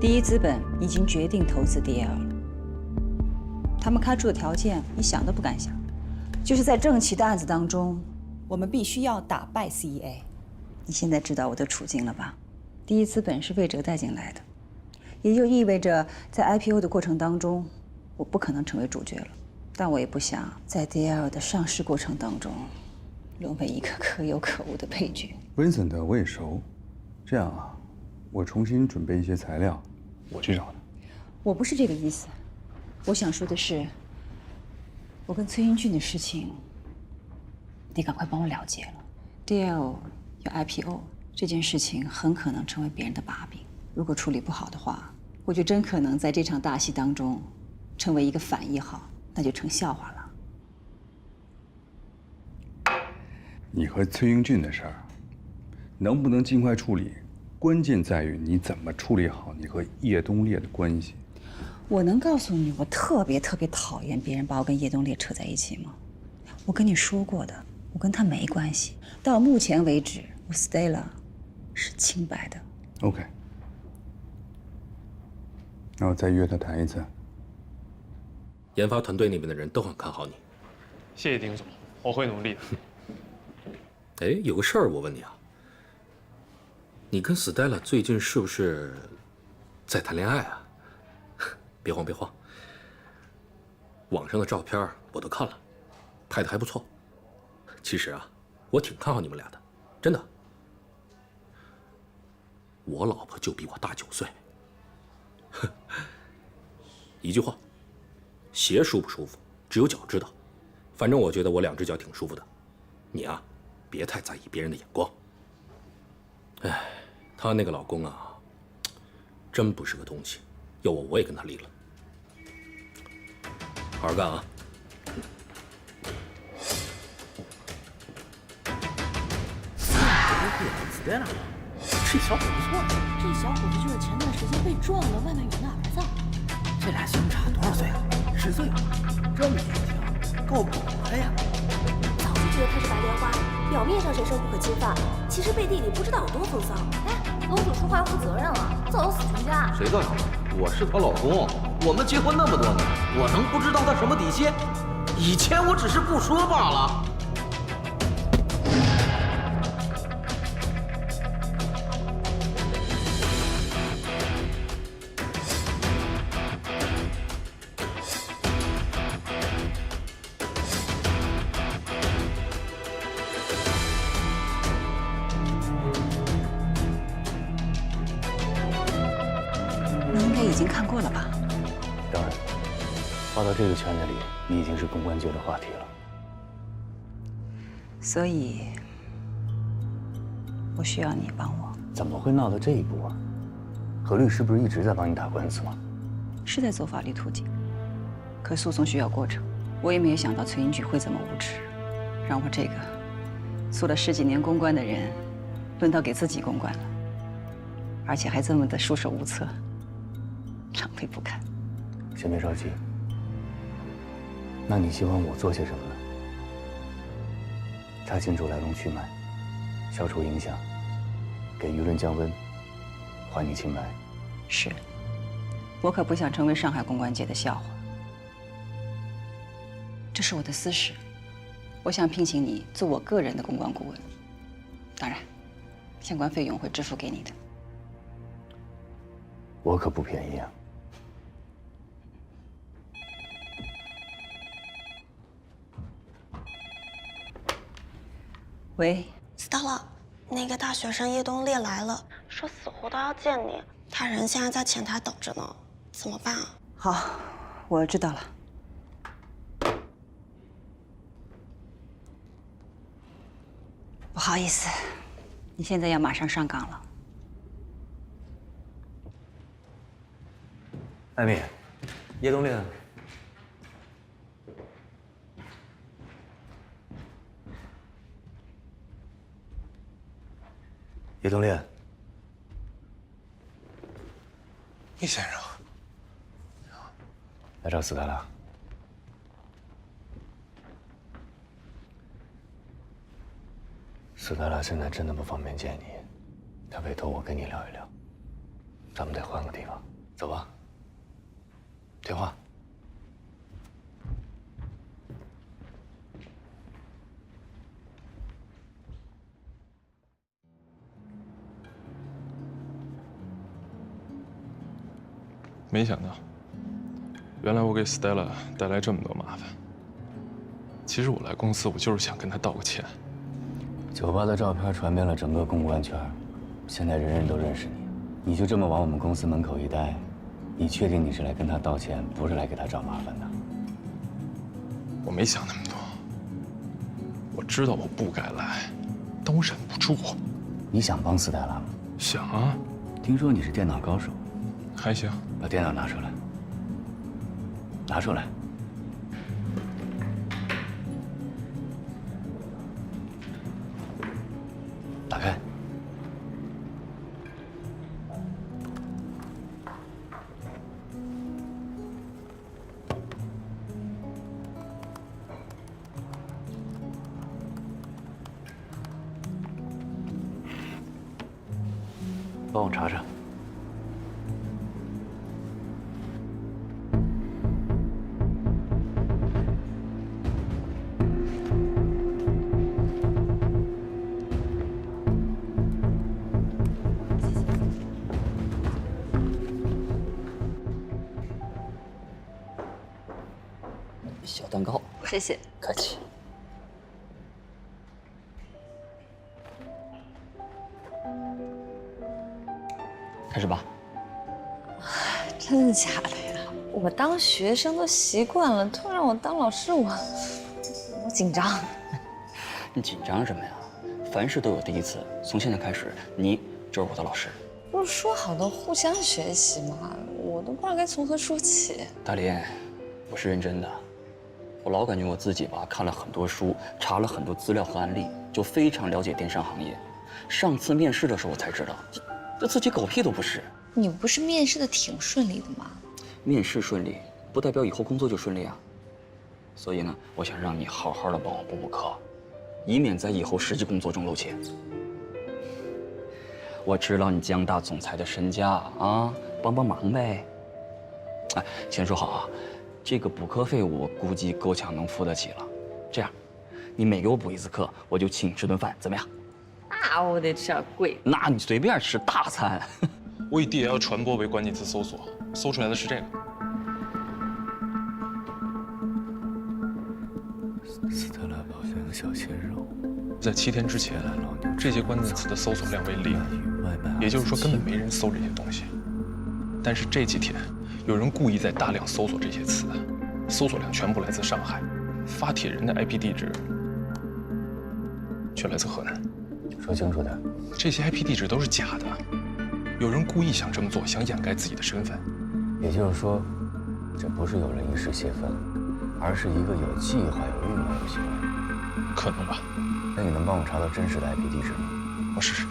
第一资本已经决定投资 DL 了，他们开出的条件你想都不敢想，就是在正奇的案子当中，我们必须要打败 CEA。你现在知道我的处境了吧？第一资本是魏哲带进来的，也就意味着在 IPO 的过程当中，我不可能成为主角了。但我也不想在 DL 的上市过程当中，沦为一个可有可无的配角。Vincent 我也熟，这样啊，我重新准备一些材料，我去找他。我不是这个意思，我想说的是，我跟崔英俊的事情，得赶快帮我了结了。DL 要 IPO 这件事情很可能成为别人的把柄，如果处理不好的话，我就真可能在这场大戏当中，成为一个反一号，那就成笑话了。你和崔英俊的事儿，能不能尽快处理，关键在于你怎么处理好你和叶东烈的关系。我能告诉你，我特别讨厌别人把我跟叶东烈扯在一起吗？我跟你说过的，我跟他没关系。到目前为止，我 Stella 是清白的。OK， 那我再约他谈一次。研发团队那边的人都很看好你。谢谢丁总，我会努力的。哎，有个事儿我问你啊，你跟 Stella 最近是不是在谈恋爱啊？别慌别慌，网上的照片我都看了，拍的还不错。其实啊，我挺看好你们俩的，真的。我老婆就比我大9岁。一句话，鞋舒不舒服，只有脚知道。反正我觉得我2只脚挺舒服的。你啊，别太在意别人的眼光。哎，她那个老公啊，真不是个东西。要我也跟他离了。好好干啊！这小伙不错，这小伙子就是前段时间被撞了外卖员的儿子。这俩相差多少岁啊？10岁了，这么年轻，够狗的呀！早就觉得他是白莲花，表面上神圣不可侵犯，其实背地里不知道有多风骚。哎，楼主说话要负责任啊，造谣死全家。谁造谣了？我是她老公，我们结婚那么多年，我能不知道她什么底线？以前我只是不说罢了。你应该已经看过了吧？当然，发到这个圈子里，你已经是公关界的话题了。所以，我需要你帮我。怎么会闹到这一步啊？何律师不是一直在帮你打官司吗？是在走法律途径，可诉讼需要过程。我也没有想到崔英举会这么无耻，让我这个做了10几年公关的人，轮到给自己公关了，而且还这么的束手无策，狼狈不堪。先别着急。那你希望我做些什么呢？查清楚来龙去脉，消除影响，给舆论降温，还你清白。是，我可不想成为上海公关界的笑话。这是我的私事，我想聘请你做我个人的公关顾问，当然，相关费用会支付给你的。我可不便宜啊。喂 ，Stella，那个大学生叶东烈来了，说死活都要见你。他人现在在前台等着呢，怎么办啊？好，我知道了。不好意思，你现在要马上上岗了。艾米，叶东烈呢？叶东烈，叶先生，来找斯黛拉。斯黛拉现在真的不方便见你，她委托我跟你聊一聊，咱们得换个地方。走吧。电话。没想到，原来我给 Stella 带来这么多麻烦。其实我来公司，我就是想跟她道个歉。酒吧的照片传遍了整个公关圈，现在人人都认识你，你就这么往我们公司门口一待，你确定你是来跟他道歉，不是来给他找麻烦的？我没想那么多，我知道我不该来，但我忍不住。你想帮斯黛拉吗？想啊。听说你是电脑高手。还行。把电脑拿出来。拿出来。打开。帮我查查。小蛋糕，谢谢。客气。开始吧。真的假的呀？我当学生都习惯了，突然我当老师，我紧张。你紧张什么呀？凡事都有第一次，从现在开始，你就是我的老师。不是说好的互相学习吗？我都不知道该从何说起。大林，我是认真的。我老感觉我自己吧，看了很多书，查了很多资料和案例，就非常了解电商行业。上次面试的时候我才知道，这自己狗屁都不是。你不是面试的挺顺利的吗？面试顺利，不代表以后工作就顺利啊。所以呢，我想让你好好的帮我补课，以免在以后实际工作中露怯。我知道你江大总裁的身家啊，帮帮忙呗。哎，先说好啊。这个补课费我估计够呛能付得起了，这样，你每给我补一次课，我就请你吃顿饭，怎么样？那我得吃点贵。那你随便吃大餐。我以 DL 传播为关键词搜索，搜出来的是这个。斯特拉堡香小鲜肉，在7天之前，这些关键词的搜索量为0，也就是说根本没人搜这些东西。但是这几天，有人故意在大量搜索这些词，搜索量全部来自上海，发帖人的 IP 地址却来自河南。说清楚点。这些 IP 地址都是假的，有人故意想这么做，想掩盖自己的身份。也就是说，这不是有人一时泄愤，而是一个有计划、有预谋的行为。可能吧。那你能帮我查到真实的 IP 地址吗？我试试。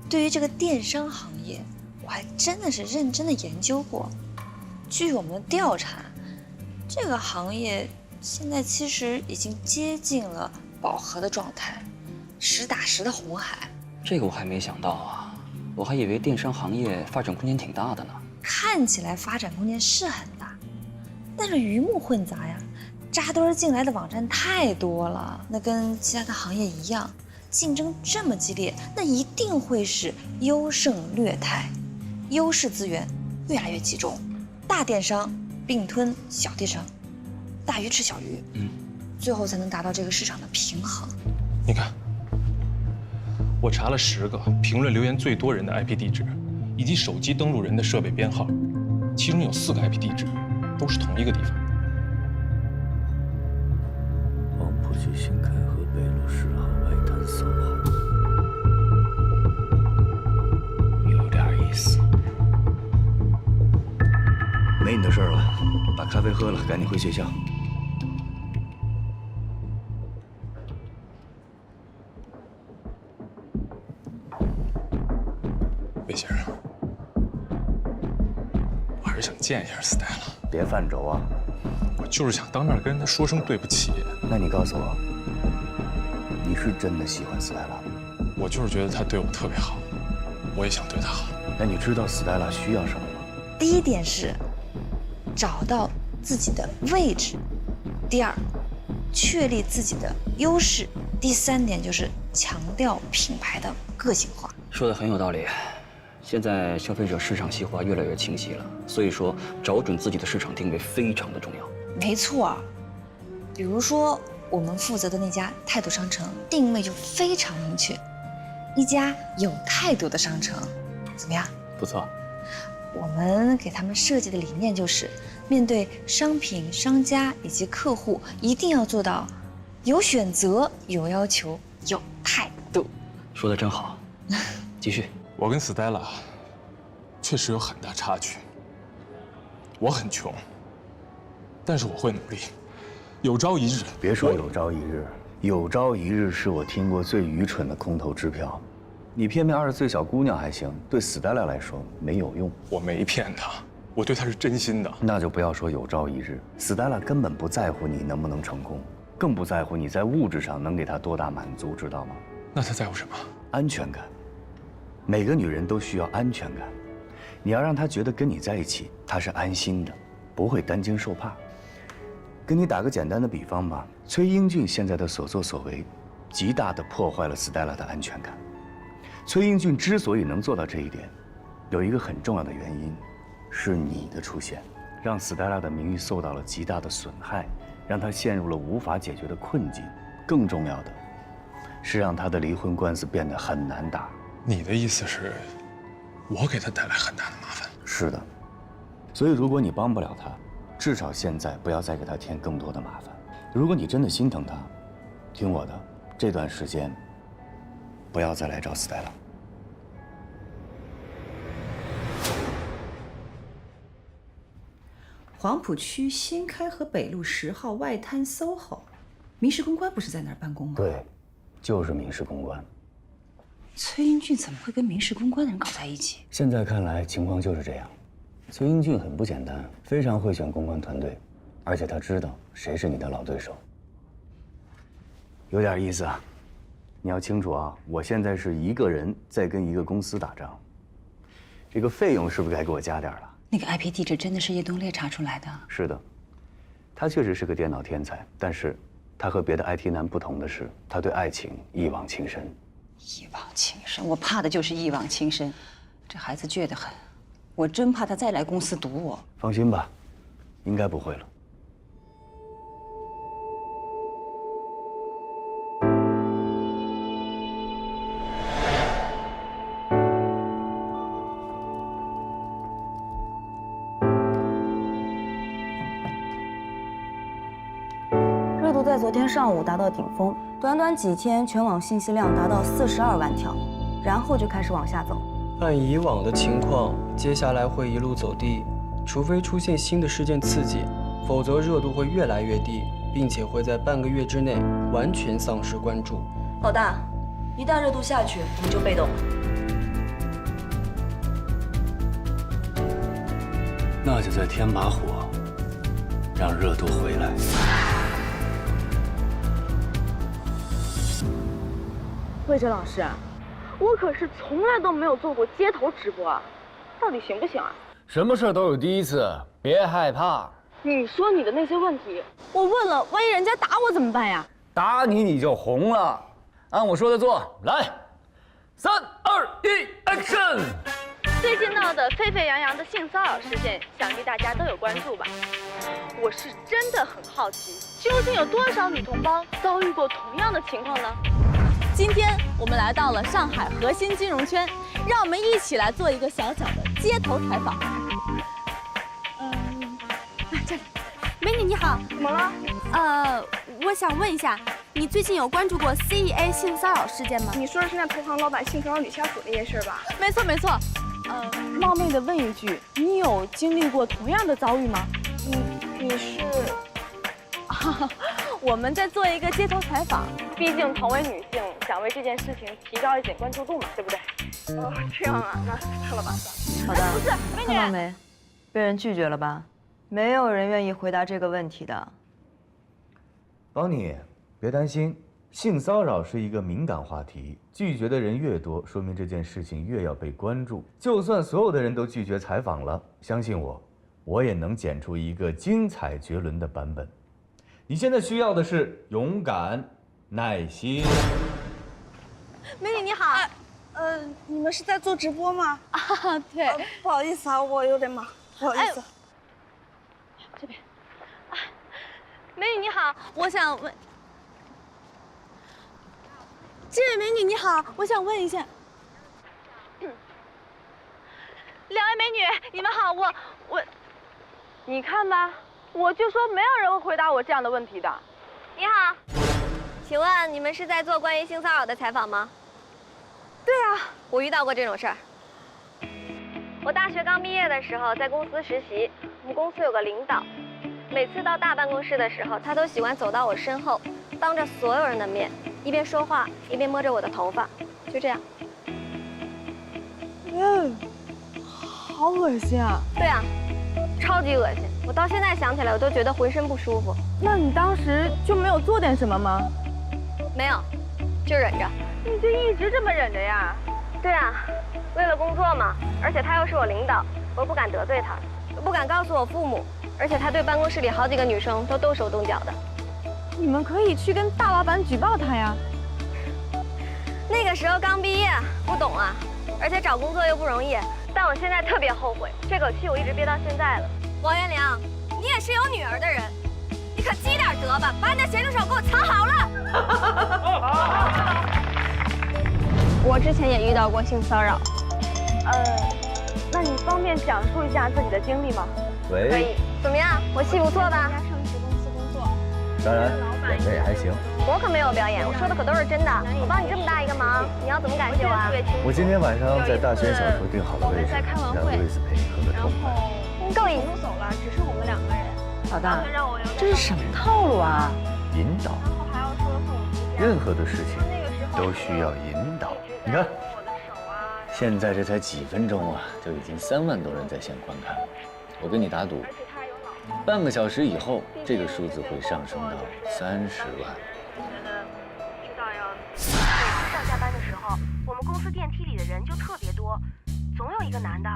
对于这个电商行业，我还真的是认真的研究过。据我们的调查，这个行业现在其实已经接近了饱和的状态，实打实的红海。这个我还没想到啊，我还以为电商行业发展空间挺大的呢。看起来发展空间是很大，但是鱼目混杂呀，扎堆进来的网站太多了，那跟其他的行业一样。竞争这么激烈，那一定会是优胜劣汰，优势资源越来越集中，大电商并吞小电商，大鱼吃小鱼，最后才能达到这个市场的平衡。你看，我查了10个评论留言最多人的 IP 地址，以及手机登录人的设备编号，其中有4个 IP 地址都是同一个地方。黄浦区新开河北路10号外滩3号，有点意思。没你的事儿了，把咖啡喝了，赶紧回学校。魏先生，我还是想见一下 Stella。别犯轴啊！我就是想当面跟他说声对不起。那你告诉我，你是真的喜欢斯黛拉吗？我就是觉得他对我特别好，我也想对他好。那你知道斯黛拉需要什么吗？第一点是找到自己的位置，第二，确立自己的优势，第三点就是强调品牌的个性化。说的很有道理。现在消费者市场细化越来越清晰了，所以说找准自己的市场定位非常的重要。没错，比如说我们负责的那家态度商城，定位就非常明确，一家有态度的商城，怎么样？不错。我们给他们设计的理念就是，面对商品、商家以及客户，一定要做到有选择、有要求、有态度。说的真好，继续。我跟斯黛拉确实有很大差距。我很穷，但是我会努力，有朝一日。别说有朝一日，有朝一日是我听过最愚蠢的空头支票。你骗20岁小姑娘还行，对斯黛拉来说没有用。我没骗她，我对她是真心的。那就不要说有朝一日，斯黛拉根本不在乎你能不能成功，更不在乎你在物质上能给她多大满足，知道吗？那她在乎什么？安全感。每个女人都需要安全感，你要让她觉得跟你在一起，她是安心的，不会担惊受怕。跟你打个简单的比方吧，崔英俊现在的所作所为，极大地破坏了斯黛拉的安全感。崔英俊之所以能做到这一点，有一个很重要的原因，是你的出现，让斯黛拉的名誉受到了极大的损害，让她陷入了无法解决的困境。更重要的，是让她的离婚官司变得很难打。你的意思是，我给她带来很大的麻烦？是的，所以如果你帮不了她，至少现在不要再给她添更多的麻烦。如果你真的心疼她，听我的，这段时间不要再来找斯黛拉。黄浦区新开河北路10号外滩 SOHO， 民事公关不是在那儿办公吗？对，就是民事公关。崔英俊怎么会跟民事公关的人搞在一起？现在看来，情况就是这样。崔英俊很不简单，非常会选公关团队，而且他知道谁是你的老对手。有点意思啊！你要清楚啊，我现在是一个人在跟一个公司打仗，这个费用是不是该给我加点了？那个 IP 地址真的是叶东烈查出来的？是的，他确实是个电脑天才，但是他和别的 IT 男不同的是，他对爱情一往情深。一往情深，我怕的就是一往情深。这孩子倔得很，我真怕他再来公司堵我。放心吧，应该不会了。热度在昨天上午达到顶峰，短短几天，全网信息量达到42万条，然后就开始往下走。按以往的情况，接下来会一路走低，除非出现新的事件刺激，否则热度会越来越低，并且会在半个月之内完全丧失关注。老大，一旦热度下去，我们就被动了。那就再添把火，让热度回来。慧哲老师，我可是从来都没有做过街头直播啊，到底行不行啊？什么事都有第一次，别害怕。你说你的那些问题，我问了，万一人家打我怎么办呀？打你你就红了，按我说的做，来，3、2、1 ，Action！ 最近闹得沸沸扬扬的性骚扰事件，想必大家都有关注吧？我是真的很好奇，究竟有多少女同胞遭遇过同样的情况呢？今天我们来到了上海核心金融圈，让我们一起来做一个小小的街头采访。这里，美女你好，怎么了？我想问一下，你最近有关注过 CEA 性骚扰事件吗？你说的是那投行老板性骚扰女下属那件事吧？没错没错。冒昧的问一句，你有经历过同样的遭遇吗？你是？我们在做一个街头采访，毕竟同为女性，想为这件事情提高一点关注度嘛，对不对？哦，这样啊，那算了吧，算了。好的，不是，美女，看到没？被人拒绝了吧？没有人愿意回答这个问题的。邦尼，别担心，性骚扰是一个敏感话题，拒绝的人越多，说明这件事情越要被关注。就算所有的人都拒绝采访了，相信我，我也能剪出一个精彩绝伦的版本。你现在需要的是勇敢、耐心。美女你好，你们是在做直播吗？啊，对，不好意思啊，我有点忙，不好意思。这边，美女你好，我想问，这位美女你好，我想问一下，两位美女你们好，我，你看吧，我就说没有人会回答我这样的问题的。你好，请问你们是在做关于性骚扰的采访吗？对啊，我遇到过这种事儿。我大学刚毕业的时候在公司实习，我们公司有个领导，每次到大办公室的时候，他都喜欢走到我身后，当着所有人的面，一边说话一边摸着我的头发，就这样。好恶心啊！对啊，超级恶心，我到现在想起来我都觉得浑身不舒服。那你当时就没有做点什么吗？没有，就忍着。你就一直这么忍着呀？对啊，为了工作嘛，而且他又是我领导，我不敢得罪他，我不敢告诉我父母，而且他对办公室里好几个女生都动手动脚的。你们可以去跟大老板举报他呀。那个时候刚毕业，不懂啊，而且找工作又不容易。但我现在特别后悔，这口气我一直憋到现在了。王元良，你也是有女儿的人，你可积点德吧，把你的咸猪手给我藏好了。我之前也遇到过性骚扰。那你方便讲述一下自己的经历吗？喂。可以。怎么样？我戏不错吧？上市公司工作。当然，演的也还行。我可没有表演，我说的可都是真的。我帮你这么大一个忙，你要怎么感谢我啊？我今天晚上在大轩小厨订好了位置，让路易斯陪你喝个痛快。够瘾。都走了，只剩我们2个人。老大，这是什么套路啊？引导。任何的事情都需要引导。你看，现在这才几分钟啊，就已经3万多人在线观看了。我跟你打赌，半个小时以后，这个数字会上升到30万。知道要上下班的时候，我们公司电梯里的人就特别多，总有一个男的，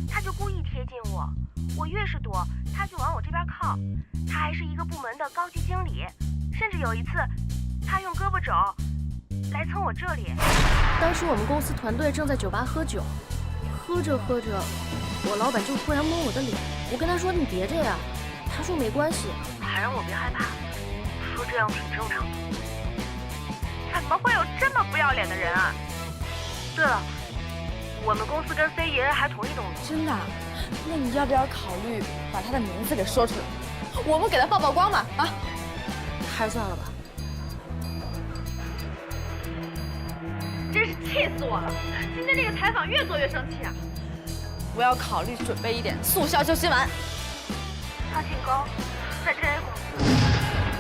他就故意贴近我，我越是躲，他就往我这边靠。他还是一个部门的高级经理，甚至有一次，他用胳膊肘来蹭我这里。当时我们公司团队正在酒吧喝酒，喝着喝着，我老板就突然摸我的脸，我跟他说你别这样，他说没关系，还让我别害怕，说这样挺正常的。怎么会有这么不要脸的人啊？对了，我们公司跟 C 爷还同一栋楼。真的？那你要不要考虑把他的名字给说出来？我们给他曝光嘛？啊？还是算了吧。真是气死我了！今天这个采访越做越生气啊！我要考虑准备一点速效救心丸。他姓高，在 JA 公司，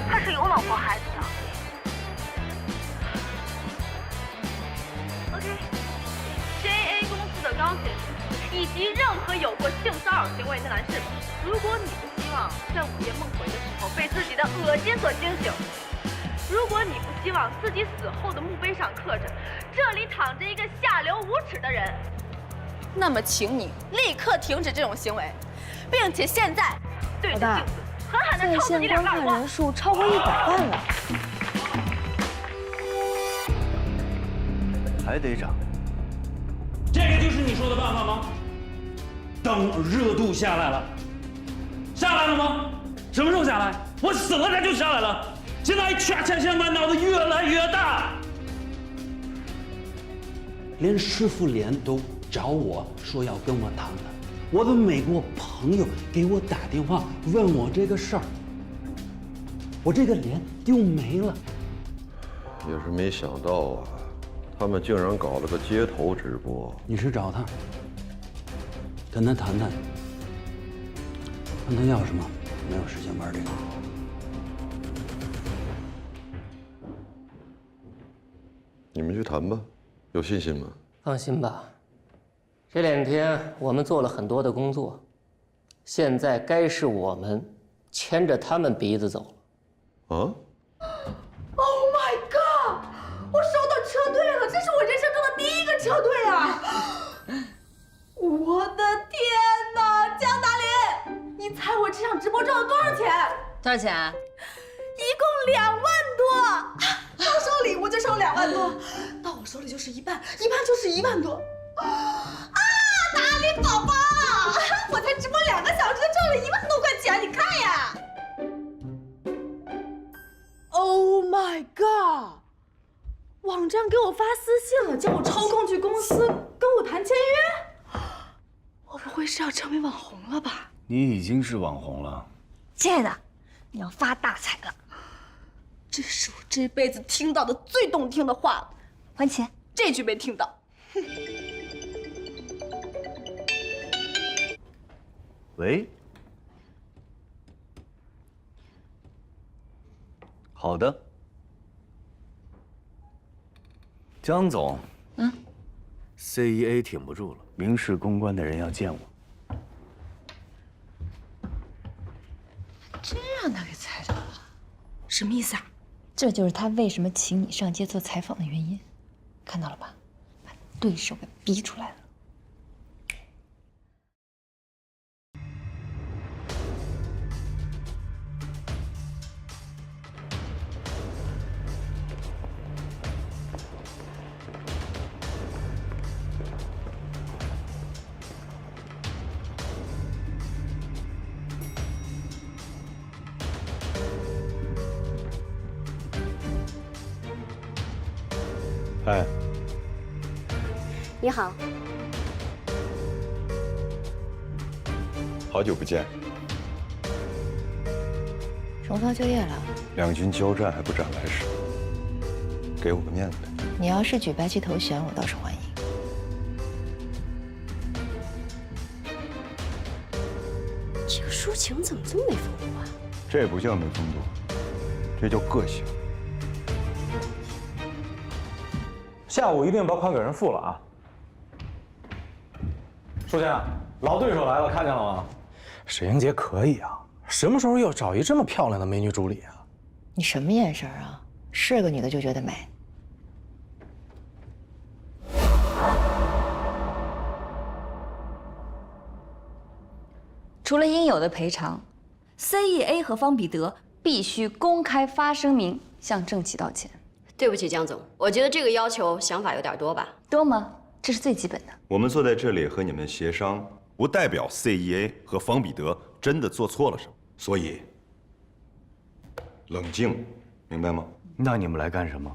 他是有老婆孩子的。OK，JA 公司的高先生以及任何有过性骚扰行为的男士，如果你不希望在午夜梦回的时候被自己的恶心所惊醒，如果你不希望自己死后的墓碑上刻着“这里躺着一个下流无耻的人”，那么请你立刻停止这种行为，并且现在对着镜子狠狠地抽自己2个耳光。人数超过100万了，还得涨。这个就是你说的办法吗？等热度下来了，下来了吗？什么时候下来？我死了它就下来了。现在全线满脑子越来越大，连师傅连都找我说要跟我谈谈。我的美国朋友给我打电话问我这个事儿，我这个脸就没了。也是没想到啊，他们竟然搞了个街头直播。你去找他，跟他谈谈，问他要什么。没有时间玩这个。你们去谈吧，有信心吗？放心吧，这2天我们做了很多的工作，现在该是我们牵着他们鼻子走了。啊 ！Oh my god！多少钱？一共2万多，刚收礼物就收2万多，到我手里就是一半，一半就是1万多。达利宝宝，我才直播2个小时就挣了1万多块钱，你看呀 ！Oh my god！ 网站给我发私信了，叫我抽空去公司跟我谈签约。我不会是要成为网红了吧？你已经是网红了，亲爱的，你要发大财了。这是我这辈子听到的最动听的话了。还钱，这句没听到。喂，好的，江总。CEA 挺不住了，民事公关的人要见我。真让他给猜到了，什么意思啊？这就是他为什么请你上街做采访的原因，看到了吧？把对手给逼出来了。哎，你好，好久不见。重操旧业了。两军交战还不斩来使，给我个面子呗。你要是举白旗投降，我倒是欢迎。这个抒情怎么这么没风度啊？这不叫没风度，这叫个性。下午一定把款给人付了啊！书记，老对手来了，看见了吗？沈英杰可以啊，什么时候又找一这么漂亮的美女助理啊？你什么眼神啊？是个女的就觉得美？除了应有的赔偿 ，CEA 和方彼得必须公开发声明向郑琦道歉。对不起，江总，我觉得这个要求想法有点多吧？多吗？这是最基本的。我们坐在这里和你们协商，不代表 CEA 和方彼得真的做错了什么，所以冷静，明白吗？那你们来干什么？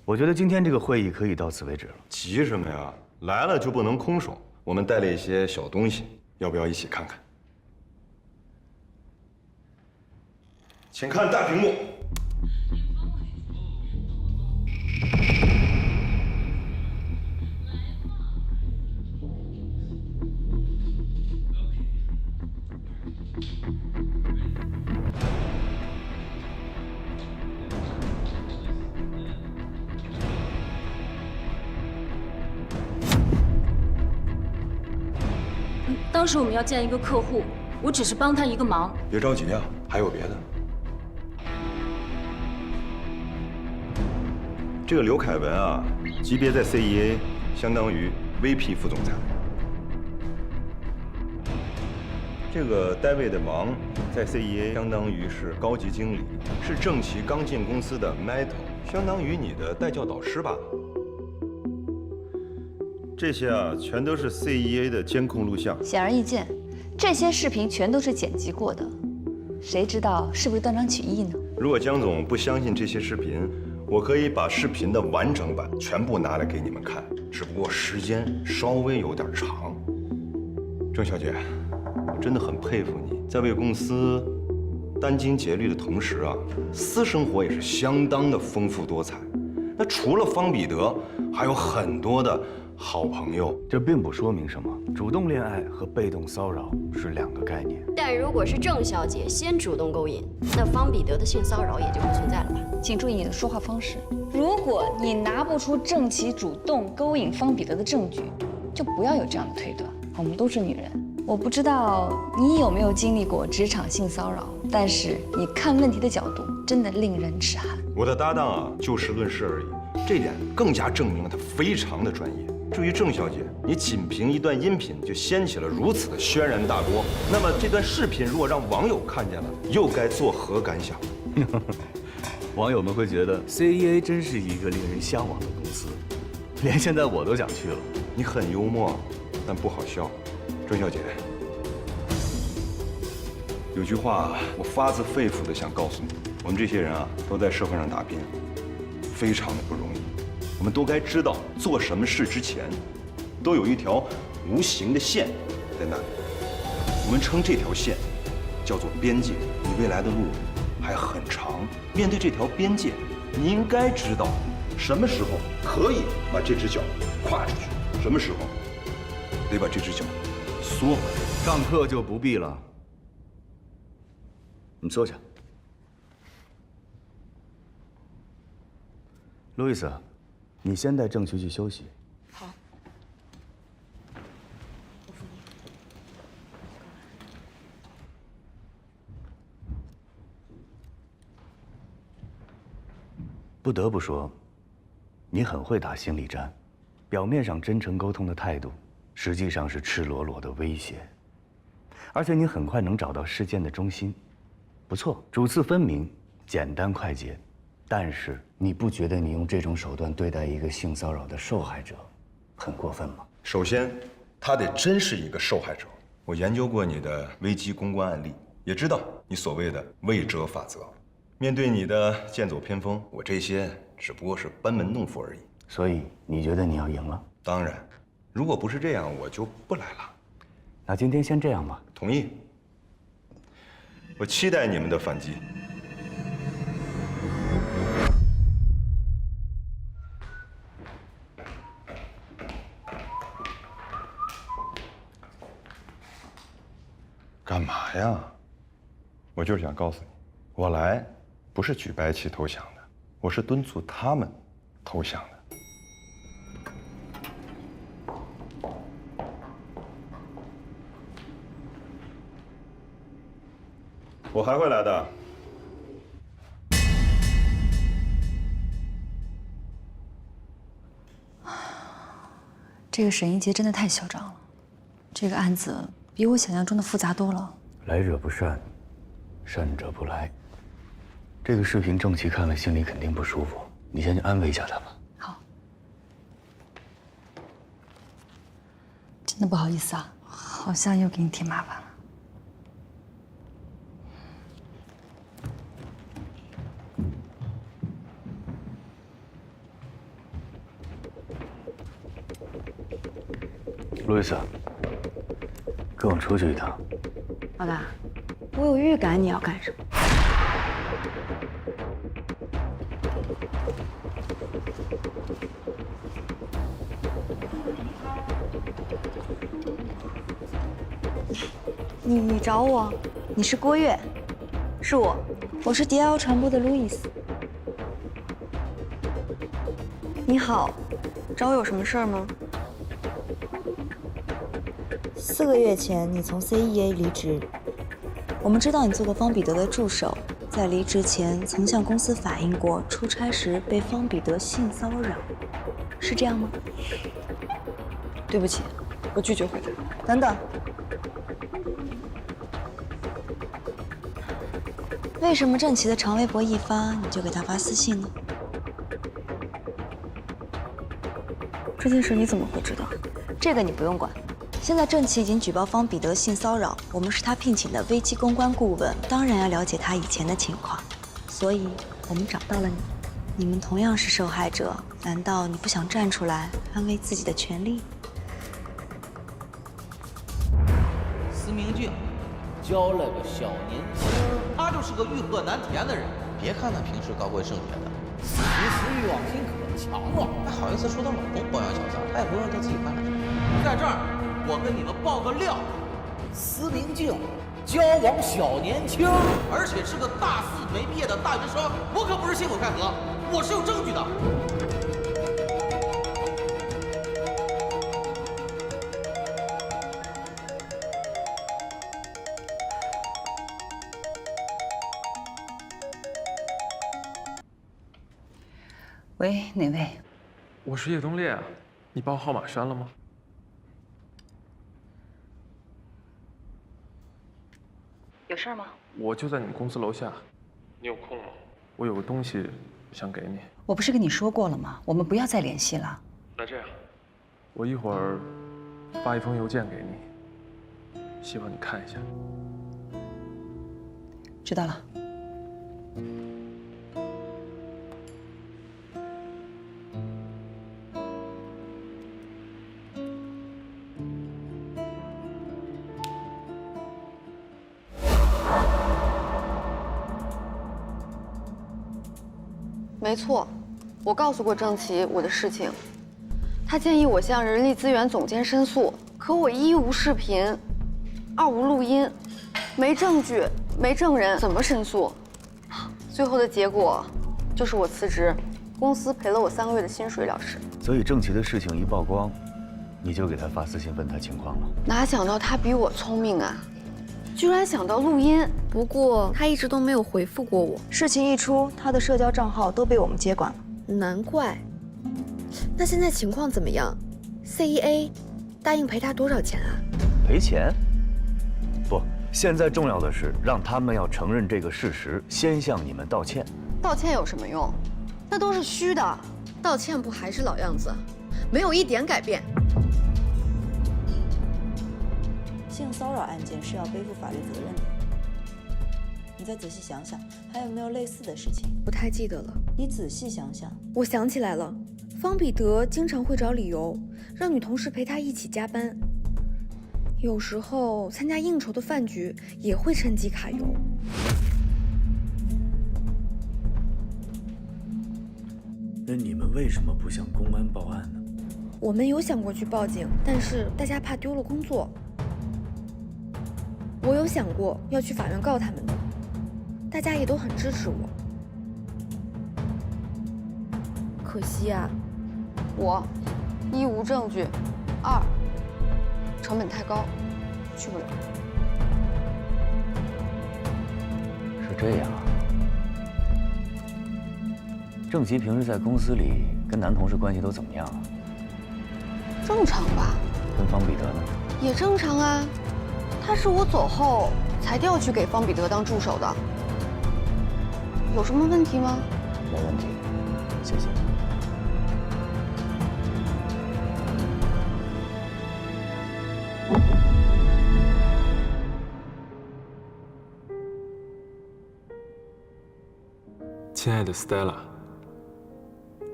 我觉得今天这个会议可以到此为止了。急什么呀？来了就不能空手。我们带了一些小东西，要不要一起看看？请看大屏幕。当时我们要见一个客户，我只是帮他一个忙。别着急啊，还有别的。这个刘凯文啊，级别在 CEA 相当于 VP 副总裁。这个戴维的王在 CEA 相当于是高级经理，是郑琦刚进公司的 Metal， 相当于你的带教导师吧。这些啊，全都是 CEA 的监控录像。显而易见，这些视频全都是剪辑过的，谁知道是不是断章取义呢？如果江总不相信这些视频，我可以把视频的完整版全部拿来给你们看，只不过时间稍微有点长。郑小姐，我真的很佩服你，在为公司殚精竭虑的同时啊，私生活也是相当的丰富多彩。那除了方彼得，还有很多的好朋友。这并不说明什么，主动恋爱和被动骚扰是两个概念。但如果是郑小姐先主动勾引，那方彼得的性骚扰也就不存在了吧？请注意你的说话方式。如果你拿不出郑琦主动勾引方彼得的证据，就不要有这样的推断。我们都是女人，我不知道你有没有经历过职场性骚扰，但是你看问题的角度真的令人齿寒。我的搭档啊，就事论事而已。这点更加证明了他非常的专业。至于郑小姐，你仅凭一段音频就掀起了如此的轩然大波，那么这段视频如果让网友看见了，又该作何感想？网友们会觉得 CEA 真是一个令人向往的公司，连现在我都想去了。你很幽默，但不好笑。郑小姐，有句话我发自肺腑的想告诉你，我们这些人啊，都在社会上打拼，非常的不容易。我们都该知道，做什么事之前，都有一条无形的线在那里。我们称这条线叫做边界。你未来的路还很长，面对这条边界，你应该知道什么时候可以把这只脚跨出去，什么时候得把这只脚缩回来。上课就不必了，你坐下。路易斯，你先带郑渠去休息。好。不得不说，你很会打心理战，表面上真诚沟通的态度，实际上是赤裸裸的威胁。而且你很快能找到事件的中心，不错，主次分明，简单快捷。但是你不觉得你用这种手段对待一个性骚扰的受害者，很过分吗？首先，他得真是一个受害者。我研究过你的危机公关案例，也知道你所谓的未折法则。面对你的剑走偏锋，我这些只不过是班门弄斧而已。所以你觉得你要赢了？当然，如果不是这样，我就不来了。那今天先这样吧。同意。我期待你们的反击。干嘛呀？我就是想告诉你，我来不是举白旗投降的，我是敦促他们投降的。我还会来的。这个沈一杰真的太嚣张了，这个案子比我想象中的复杂多了。来者不善，善者不来。这个视频郑琦看了心里肯定不舒服，你先去安慰一下他吧。好。真的不好意思啊，好像又给你添麻烦了。路易斯，跟我出去一趟。老大，我有预感你要干什么。你找我？你是郭月？是我，我是DL传播的路易斯。你好，找我有什么事儿吗？4个月前，你从 CEA 离职。我们知道你做过方彼得的助手，在离职前曾向公司反映过出差时被方彼得性骚扰，是这样吗？对不起，我拒绝回答。等等，为什么郑琦的长微博一发，你就给他发私信呢？这件事你怎么会知道？这个你不用管。现在郑琦已经举报方彼得性骚扰，我们是他聘请的危机公关顾问，当然要了解他以前的情况，所以我们找到了你。你们同样是受害者，难道你不想站出来捍卫自己的权利？司明镜交了个小年轻，他就是个欲壑难填的人。别看他平时高贵圣洁的，其实欲望心可强了。还好意思说她老公包养小三，她也不让她自己翻来。在这儿，我跟你们爆个料：司明镜交往小年轻，而且是个大四没毕业的大学生。我可不是信口开河，我是有证据的。喂，哪位？我是叶东烈啊，你把我号码删了吗？有事吗？我就在你们公司楼下，你有空吗？我有个东西想给你。我不是跟你说过了吗？我们不要再联系了。那这样，我一会儿发一封邮件给你，希望你看一下。知道了。没错，我告诉过郑琪我的事情，他建议我向人力资源总监申诉，可我一无视频，二无录音，没证据，没证人，怎么申诉？最后的结果就是我辞职，公司赔了我3个月的薪水了事。所以郑琪的事情一曝光，你就给他发私信问他情况了。哪想到他比我聪明啊，居然想到录音。不过他一直都没有回复过我。事情一出，他的社交账号都被我们接管了。难怪。那现在情况怎么样 ？CEA 答应赔他多少钱啊？赔钱？不，现在重要的是让他们要承认这个事实，先向你们道歉。道歉有什么用？那都是虚的。道歉不还是老样子，没有一点改变。性骚扰案件是要背负法律责任的。你再仔细想想，还有没有类似的事情？不太记得了。你仔细想想。我想起来了，方彼得经常会找理由让女同事陪他一起加班，有时候参加应酬的饭局也会趁机揩油。那你们为什么不向公安报案呢？我们有想过去报警，但是大家怕丢了工作。我有想过要去法院告他们的，大家也都很支持我。可惜啊，我一无证据，二成本太高，去不了。是这样啊。郑琪平时在公司里跟男同事关系都怎么样啊？正常吧。跟方彼得呢？也正常啊。他是我走后才调去给方彼得当助手的，有什么问题吗？没问题，谢谢。亲爱的 Stella，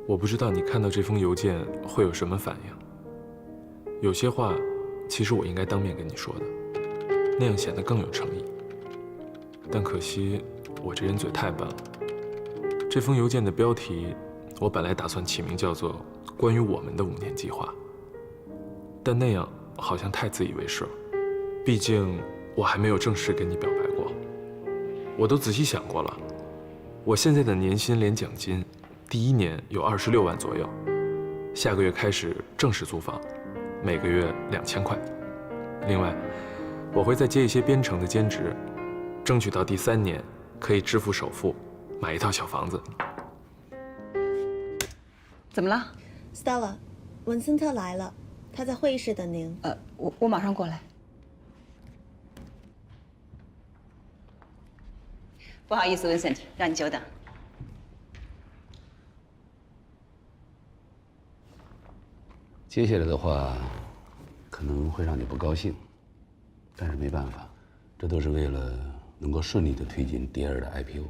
我不知道你看到这封邮件会有什么反应。有些话，其实我应该当面跟你说的。那样显得更有诚意，但可惜我这人嘴太笨了。这封邮件的标题，我本来打算起名叫做《关于我们的5年计划》，但那样好像太自以为是了。毕竟我还没有正式跟你表白过。我都仔细想过了，我现在的年薪连奖金，第1年有26万左右，下个月开始正式租房，每个月2000块。另外，我会再接一些编程的兼职，争取到第3年可以支付首付，买一套小房子。怎么了 ，Stella？ 文森特来了，他在会议室等您。我马上过来。不好意思 ，Vincent， 让你久等。接下来的话，可能会让你不高兴。但是没办法，这都是为了能够顺利的推进第2的 IPO，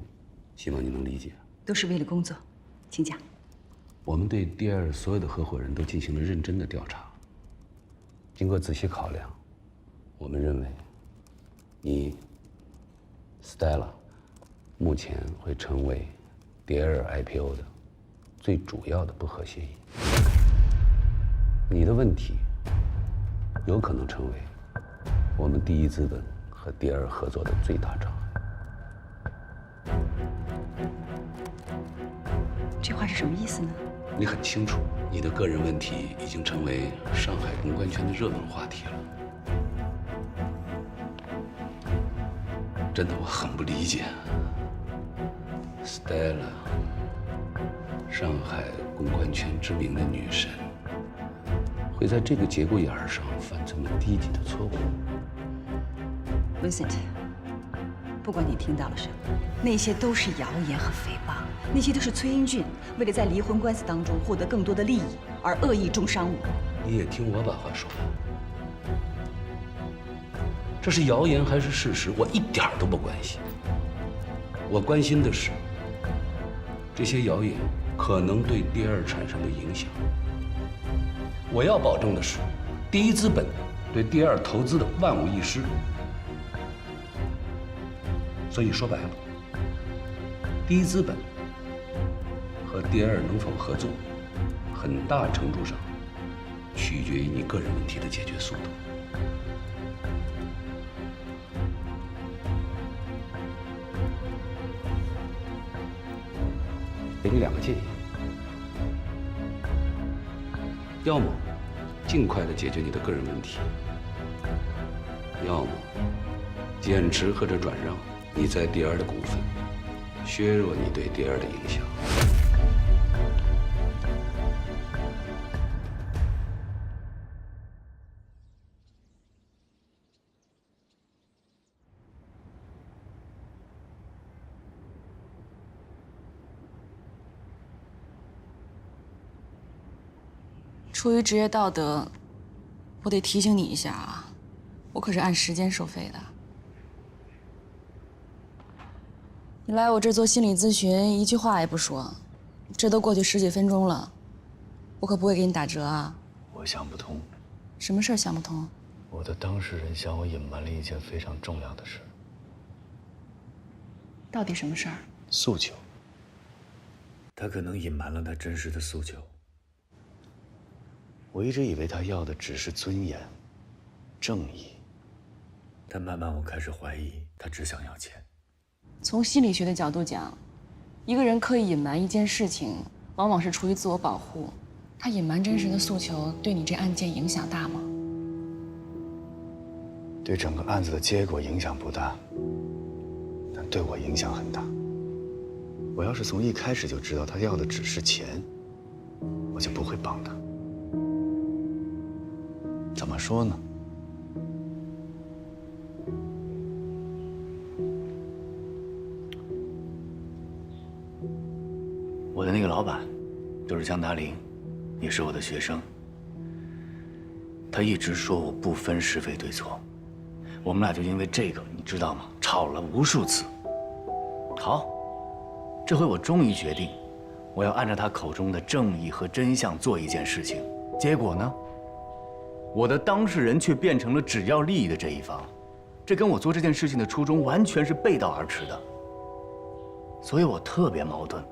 希望你能理解。都是为了工作，请讲。我们对第2所有的合伙人都进行了认真的调查，经过仔细考量，我们认为，你 Stella 目前会成为第2IPO 的最主要的不合协议。你的问题有可能成为我们第1资本和第2合作的最大障碍。这话是什么意思呢？你很清楚，你的个人问题已经成为上海公关圈的热门话题了。真的，我很不理解。Stella， 上海公关圈知名的女神，会在这个节骨眼上犯这么低级的错误？ Vincent， 不管你听到了什么，那些都是谣言和诽谤，那些都是崔英俊为了在离婚官司当中获得更多的利益而恶意中伤我。你也听我把话说完。这是谣言还是事实，我一点都不关心。我关心的是，这些谣言可能对第二产生的影响。我要保证的是，第一资本对第二投资的万无一失。所以说白了，第一资本和第二能否合作，很大程度上取决于你个人问题的解决速度。给你2个建议：要么尽快的解决你的个人问题，要么减持或者转让你在第二的股份，削弱你对第二的影响。出于职业道德，我得提醒你一下啊，我可是按时间收费的。你来我这做心理咨询，一句话也不说，这都过去10几分钟了，我可不会给你打折啊。我想不通，什么事儿想不通？我的当事人向我隐瞒了一件非常重要的事。到底什么事儿？诉求。他可能隐瞒了他真实的诉求。我一直以为他要的只是尊严、正义，但慢慢我开始怀疑，他只想要钱。从心理学的角度讲，一个人刻意隐瞒一件事情，往往是出于自我保护。他隐瞒真实的诉求，对你这案件影响大吗？对整个案子的结果影响不大，但对我影响很大。我要是从一开始就知道他要的只是钱，我就不会帮他。怎么说呢？我的那个老板，就是江达林，也是我的学生。他一直说我不分是非对错，我们俩就因为这个，你知道吗？吵了无数次。好，这回我终于决定，我要按照他口中的正义和真相做一件事情。结果呢？我的当事人却变成了只要利益的这一方，这跟我做这件事情的初衷完全是背道而驰的，所以我特别矛盾。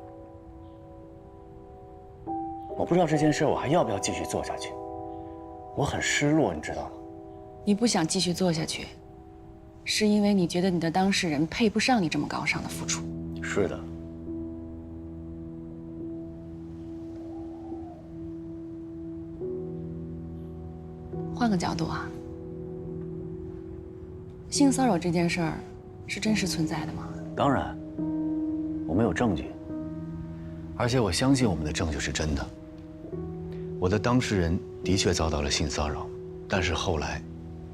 我不知道这件事我还要不要继续做下去，我很失落，你知道吗？你不想继续做下去，是因为你觉得你的当事人配不上你这么高尚的付出。是的。换个角度啊，性骚扰这件事儿是真实存在的吗？当然，我们有证据，而且我相信我们的证据是真的。我的当事人的确遭到了性骚扰，但是后来，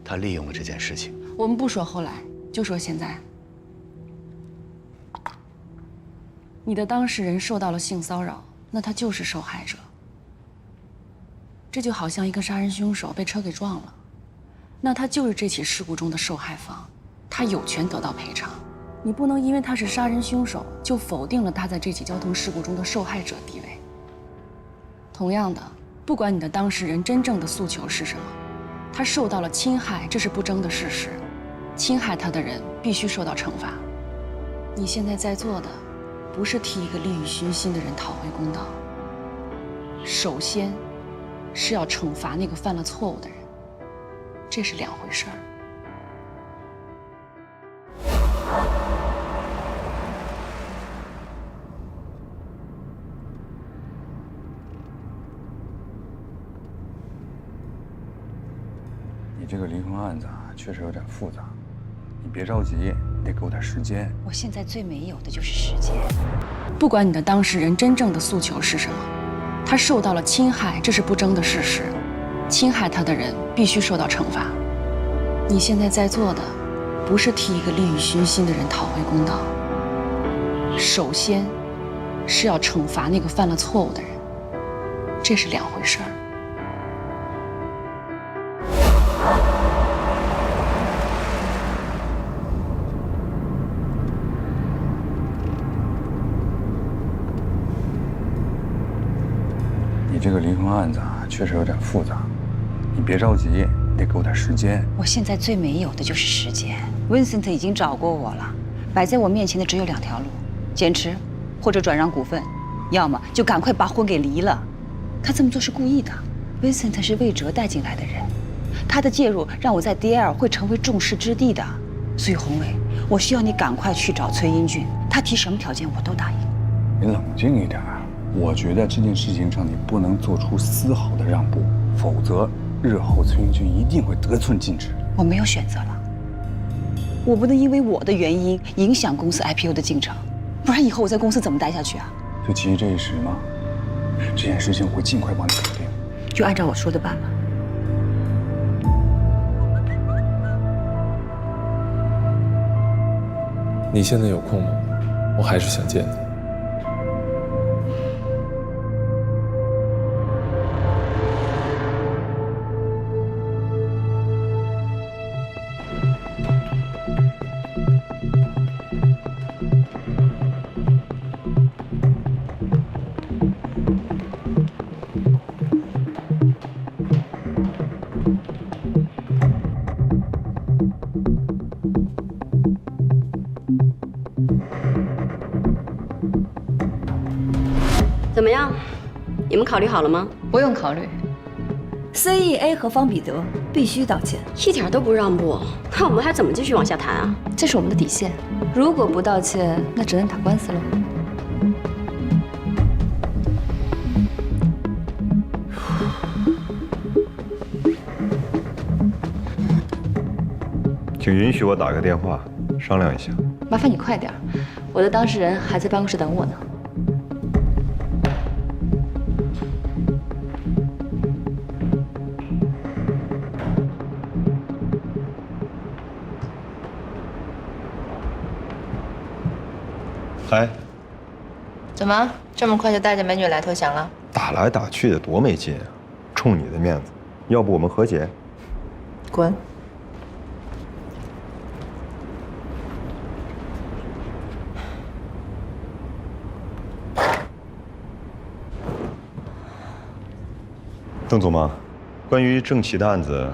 他利用了这件事情。我们不说后来，就说现在。你的当事人受到了性骚扰，那他就是受害者。这就好像一个杀人凶手被车给撞了，那他就是这起事故中的受害方，他有权得到赔偿。你不能因为他是杀人凶手，就否定了他在这起交通事故中的受害者地位。同样的，不管你的当事人真正的诉求是什么，他受到了侵害，这是不争的事实。侵害他的人必须受到惩罚。你现在在做的，不是替一个利欲熏心的人讨回公道，首先是要惩罚那个犯了错误的人，这是2回事儿。你这个离婚案子啊，确实有点复杂，你别着急，你得给我点时间。我现在最没有的就是时间。不管你的当事人真正的诉求是什么，他受到了侵害，这是不争的事实。侵害他的人必须受到惩罚。你现在在做的，不是替一个利欲熏心的人讨回公道，首先是要惩罚那个犯了错误的人，这是两回事儿。你这个离婚案子啊，确实有点复杂，你别着急，你得给我点时间。我现在最没有的就是时间。Vincent 已经找过我了，摆在我面前的只有2条路：减持，或者转让股份，要么就赶快把婚给离了。他这么做是故意的。Vincent 是魏哲带进来的人，他的介入让我在 DL 会成为众矢之的的。所以宏伟，我需要你赶快去找崔英俊，他提什么条件我都答应。你冷静一点。我觉得这件事情上你不能做出丝毫的让步，否则日后崔英俊一定会得寸进尺。我没有选择了，我不能因为我的原因影响公司 IPO 的进程，不然以后我在公司怎么待下去啊？就急于这一时吗？这件事情我会尽快帮你搞定。就按照我说的办吧。你现在有空吗？我还是想见你。怎么样？你们考虑好了吗？不用考虑。CEA 和方彼得必须道歉，一点都不让步，那我们还怎么继续往下谈啊？这是我们的底线。如果不道歉，那只能打官司喽。请允许我打个电话商量一下。麻烦你快点，我的当事人还在办公室等我呢。嗨，怎么这么快就带着美女来投降了？打来打去的多没劲啊！冲你的面子，要不我们和解？滚！邓总吗？关于郑琦的案子，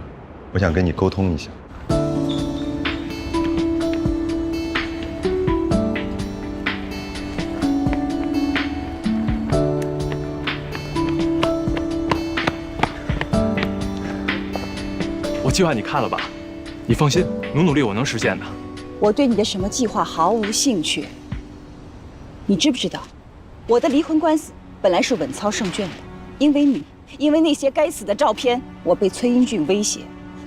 我想跟你沟通一下。我计划你看了吧？你放心，努力我能实现的。我对你的什么计划毫无兴趣。你知不知道，我的离婚官司本来是稳操胜券的，因为你，因为那些该死的照片，我被崔英俊威胁，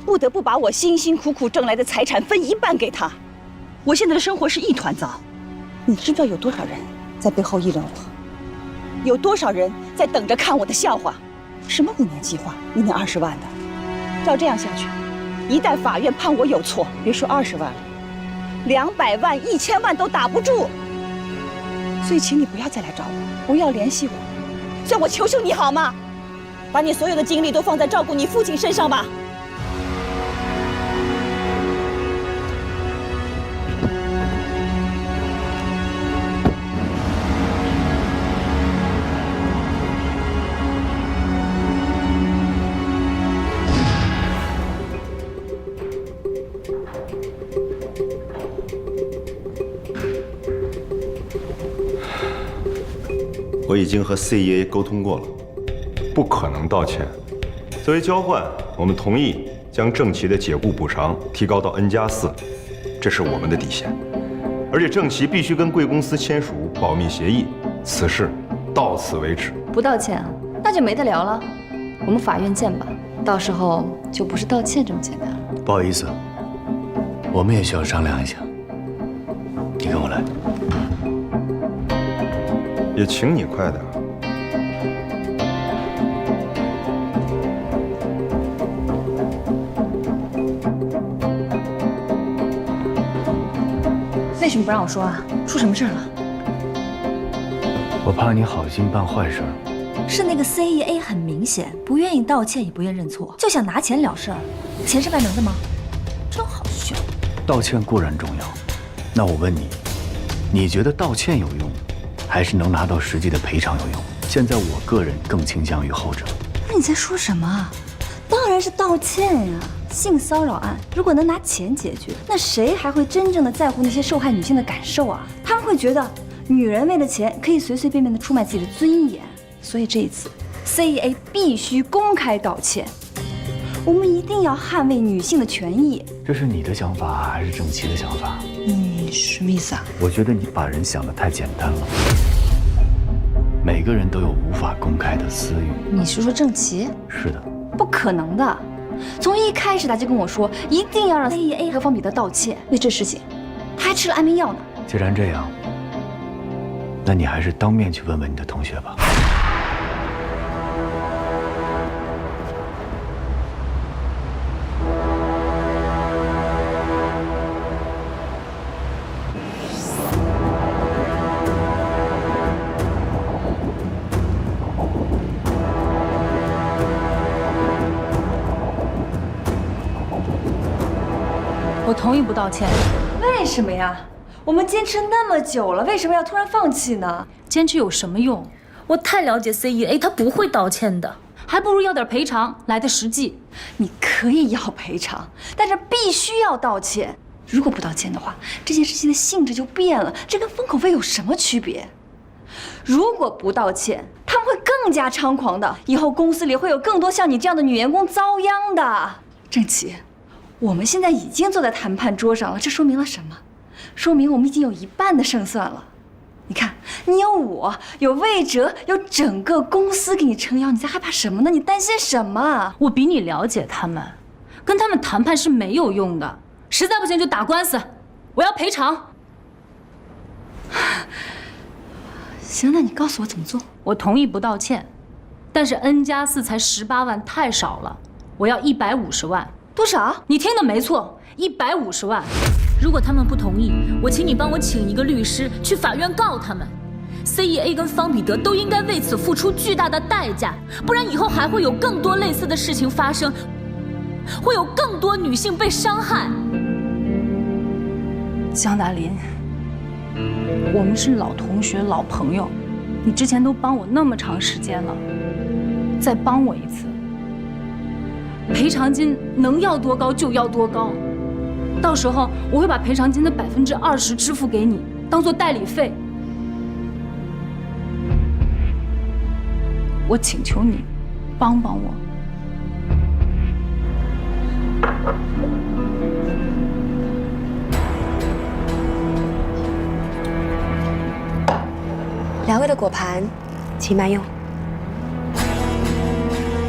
不得不把我辛辛苦苦挣来的财产分1半给他。我现在的生活是一团糟。你知不知道有多少人在背后议论我？有多少人在等着看我的笑话？什么5年计划，1年20万的？照这样下去，一旦法院判我有错，别说20万了，200万、1000万都打不住。所以，请你不要再来找我，不要联系我。算我求求你好吗？把你所有的精力都放在照顾你父亲身上吧。我已经和 CEA 沟通过了，不可能道歉。作为交换，我们同意将郑琦的解雇补偿提高到N+4，这是我们的底线。而且郑琦必须跟贵公司签署保密协议，此事到此为止。不道歉啊，那就没得聊了。我们法院见吧，到时候就不是道歉这么简单了。不好意思，我们也需要商量一下。你跟我来。也请你快点。为什么不让我说啊？出什么事了？我怕你好心办坏事。是那个 CEA 很明显不愿意道歉，也不愿认错，就想拿钱了事儿。钱是万能的吗？真好笑。道歉固然重要，那我问你，你觉得道歉有用，还是能拿到实际的赔偿有用？现在我个人更倾向于后者。那你在说什么啊？当然是道歉呀！性骚扰案如果能拿钱解决，那谁还会真正的在乎那些受害女性的感受啊？他们会觉得女人为了钱可以随随便便的出卖自己的尊严。所以这一次 ，CEA 必须公开道歉。我们一定要捍卫女性的权益。这是你的想法还是郑琦的想法？你什么意思啊？我觉得你把人想得太简单了。每个人都有无法公开的私欲。你是说郑琦？是的。不可能的。从一开始他就跟我说，一定要让 CEA 和方彼得道歉。为这事情，他还吃了安眠药呢。既然这样，那你还是当面去问问你的同学吧。我同意不道歉。为什么呀？我们坚持那么久了，为什么要突然放弃呢？坚持有什么用？我太了解 CEA， 他不会道歉的，还不如要点赔偿来的实际。你可以要赔偿，但是必须要道歉。如果不道歉的话，这件事情的性质就变了，这跟封口费有什么区别？如果不道歉，他们会更加猖狂的。以后公司里会有更多像你这样的女员工遭殃的。郑琦，我们现在已经坐在谈判桌上了，这说明了什么？说明我们已经有一半的胜算了。你看，你有我，有魏哲，有整个公司给你撑腰，你在害怕什么呢？你担心什么？我比你了解他们，跟他们谈判是没有用的，实在不行就打官司，我要赔偿。行，那你告诉我怎么做。我同意不道歉，但是 N+4才18万，太少了，我要150万。多少？你听的没错，150万。如果他们不同意，我请你帮我请一个律师去法院告他们。CEA 跟方彼得都应该为此付出巨大的代价，不然以后还会有更多类似的事情发生，会有更多女性被伤害。江大林，我们是老同学、老朋友，你之前都帮我那么长时间了，再帮我一次。赔偿金能要多高就要多高，到时候我会把赔偿金的20%支付给你，当做代理费。我请求你，帮帮我。2位的果盘，请慢用。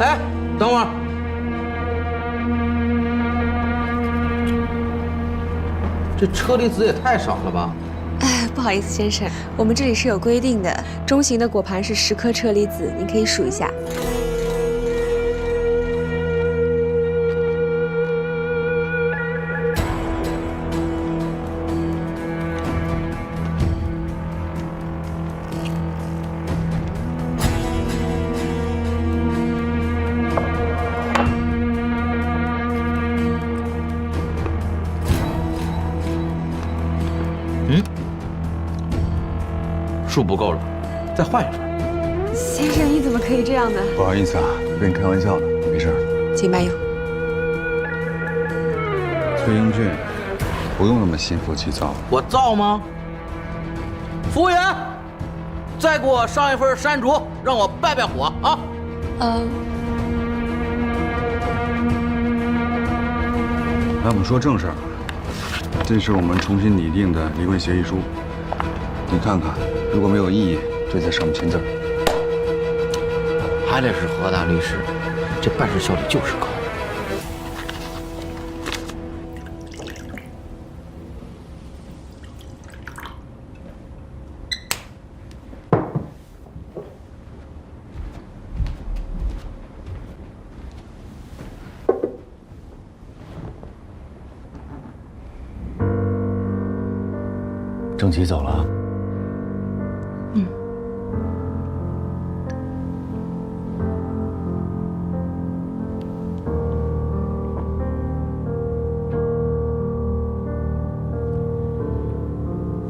哎，等会儿。这车厘子也太少了吧？哎，不好意思，先生，我们这里是有规定的，中型的果盘是10颗车厘子，您可以数一下。数不够了，再换一份。先生，你怎么可以这样呢？不好意思啊，跟你开玩笑的，没事。请慢用。崔英俊，不用那么心浮气躁。我躁吗？服务员，再给我上一份山竹，让我败败火啊！来，我们说正事儿。这是我们重新拟定的离婚协议书，你看看，如果没有异议，就在上面签字。还得是何大律师，这办事效率就是高。郑琪走了。嗯。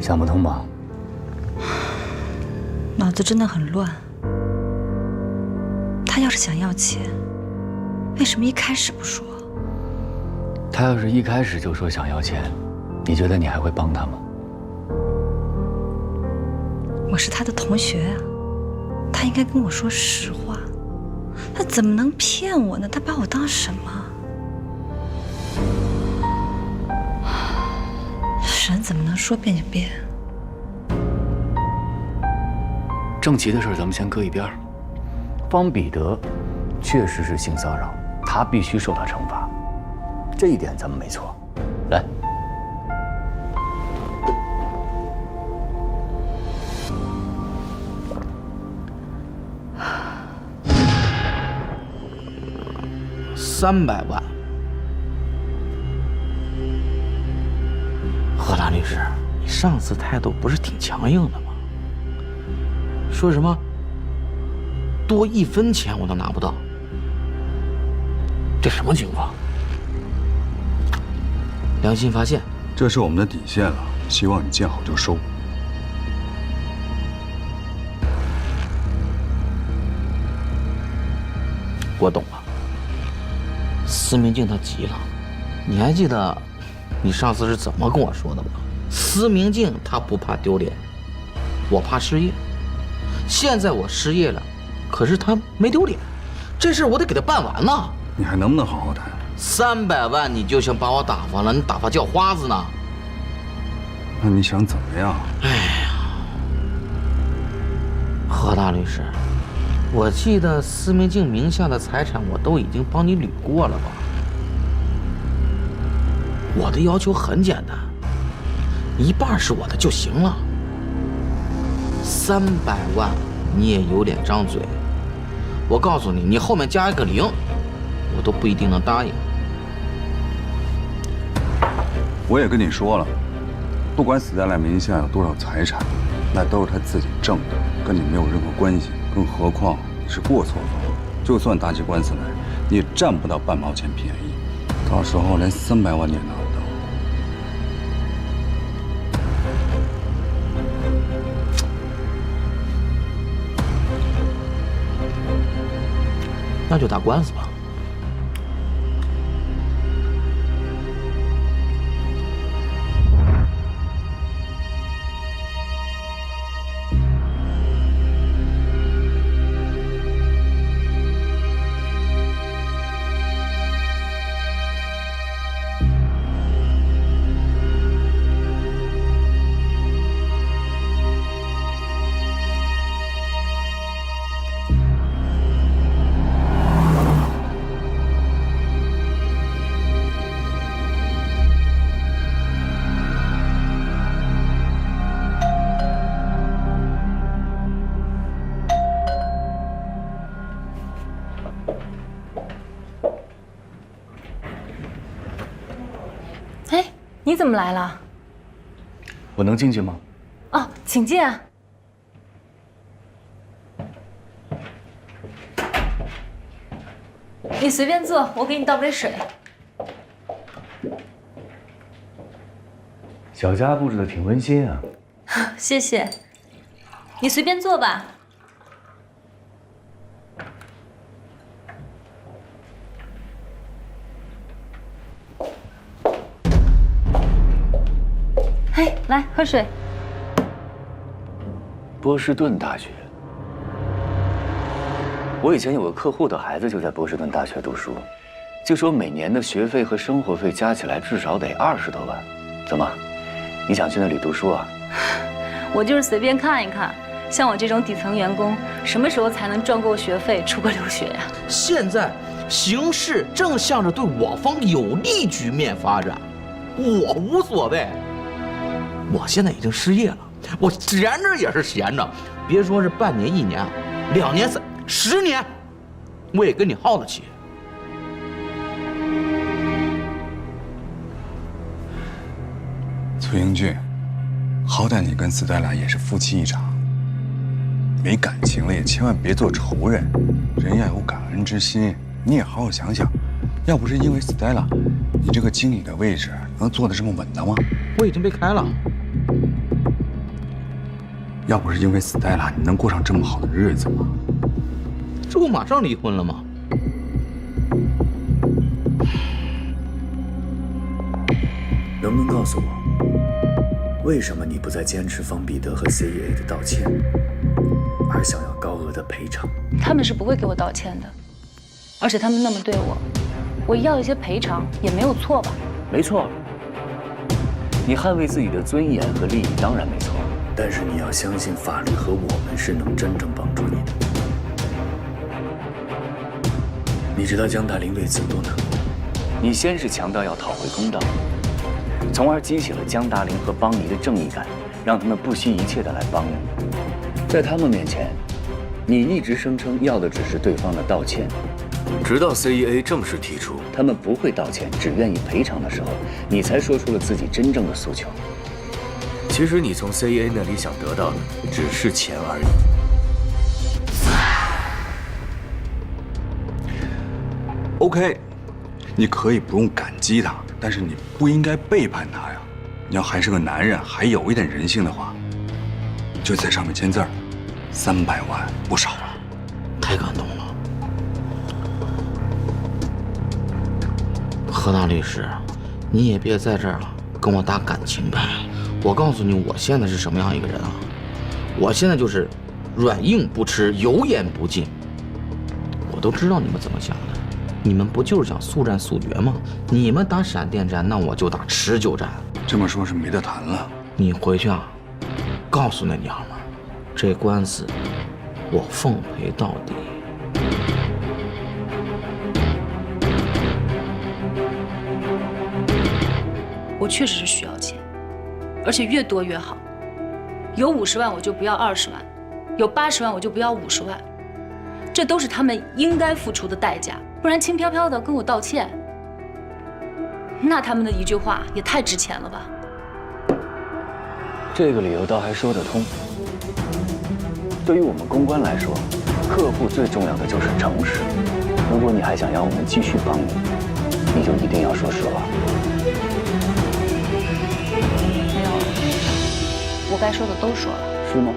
想不通吧？脑子真的很乱。他要是想要钱，为什么一开始不说？他要是一开始就说想要钱，你觉得你还会帮他吗？我是他的同学啊，他应该跟我说实话。他怎么能骗我呢？他把我当什么？人怎么能说变就变？郑琪的事咱们先搁一边。方彼得确实是性骚扰，他必须受到惩罚，这一点咱们没错。来，300万。何大律师，你上次态度不是挺强硬的吗？说什么多1分钱我都拿不到，这什么情况？良心发现，这是我们的底线了，希望你见好就收。我懂了。司明镜他急了，你还记得你上次是怎么跟我说的吗？司明镜他不怕丢脸，我怕失业。现在我失业了，可是他没丢脸，这事我得给他办完呢。你还能不能好好谈？300万你就想把我打发了？你打发叫花子呢？那你想怎么样？哎呀，何大律师，我记得司明镜名下的财产我都已经帮你捋过了吧？我的要求很简单，1半是我的就行了。300万你也有脸张嘴？我告诉你，你后面加一个0，我都不一定能答应。我也跟你说了，不管死在了名下有多少财产，那都是他自己挣的，跟你没有任何关系。更何况你是过错方，就算打起官司来，你也占不到半毛钱便宜，到时候连300万你也拿不到。那就打官司吧。哎，你怎么来了？我能进去吗？哦，请进啊。你随便坐，我给你倒杯水。小家布置的挺温馨啊。谢谢。你随便坐吧。嘿，来喝水。波士顿大学，我以前有个客户的孩子就在波士顿大学读书，据说每年的学费和生活费加起来至少得20多万。怎么，你想去那里读书啊？我就是随便看一看，像我这种底层员工，什么时候才能赚够学费出国留学呀？现在形势正向着对我方有利局面发展，我无所谓。我现在已经失业了，我闲着也是闲着，别说是半年、1年、2年、10年，我也跟你耗得起。崔英俊，好歹你跟斯黛拉也是夫妻一场，没感情了也千万别做仇人，人要有感恩之心。你也好好想想，要不是因为斯黛拉，你这个经理的位置能做得这么稳当吗？我已经被开了。要不是因为斯黛拉，你能过上这么好的日子吗？这不马上离婚了吗？能不能告诉我，为什么你不再坚持方彼得和 CEA 的道歉，而想要高额的赔偿？他们是不会给我道歉的，而且他们那么对我，我要一些赔偿也没有错吧？没错，你捍卫自己的尊严和利益当然没错，但是你要相信法律和我们是能真正帮助你的。你知道江大林为此多难过，你先是强调要讨回公道，从而激起了江大林和邦尼的正义感，让他们不惜一切的来帮你。在他们面前，你一直声称要的只是对方的道歉，直到 CEA 正式提出他们不会道歉，只愿意赔偿的时候，你才说出了自己真正的诉求。其实你从 CEA 那里想得到的只是钱而已。OK， 你可以不用感激他，但是你不应该背叛他呀。你要还是个男人，还有一点人性的话，就在上面签字儿，300万不少了。太感动了，何大律师，你也别在这儿跟我打感情牌。我告诉你，我现在是什么样一个人啊？我现在就是软硬不吃，油盐不进。我都知道你们怎么想的。你们不就是想速战速决吗？你们打闪电战，那我就打持久战。这么说，是没得谈了。你回去啊，告诉那娘们儿，这官司我奉陪到底。我确实是需要钱，而且越多越好。有50万我就不要20万，有80万我就不要50万，这都是他们应该付出的代价。不然轻飘飘的跟我道歉，那他们的一句话也太值钱了吧？这个理由倒还说得通。对于我们公关来说，客户最重要的就是诚实。如果你还想要我们继续帮你，你就一定要说实话。没有，我该说的都说了。是吗？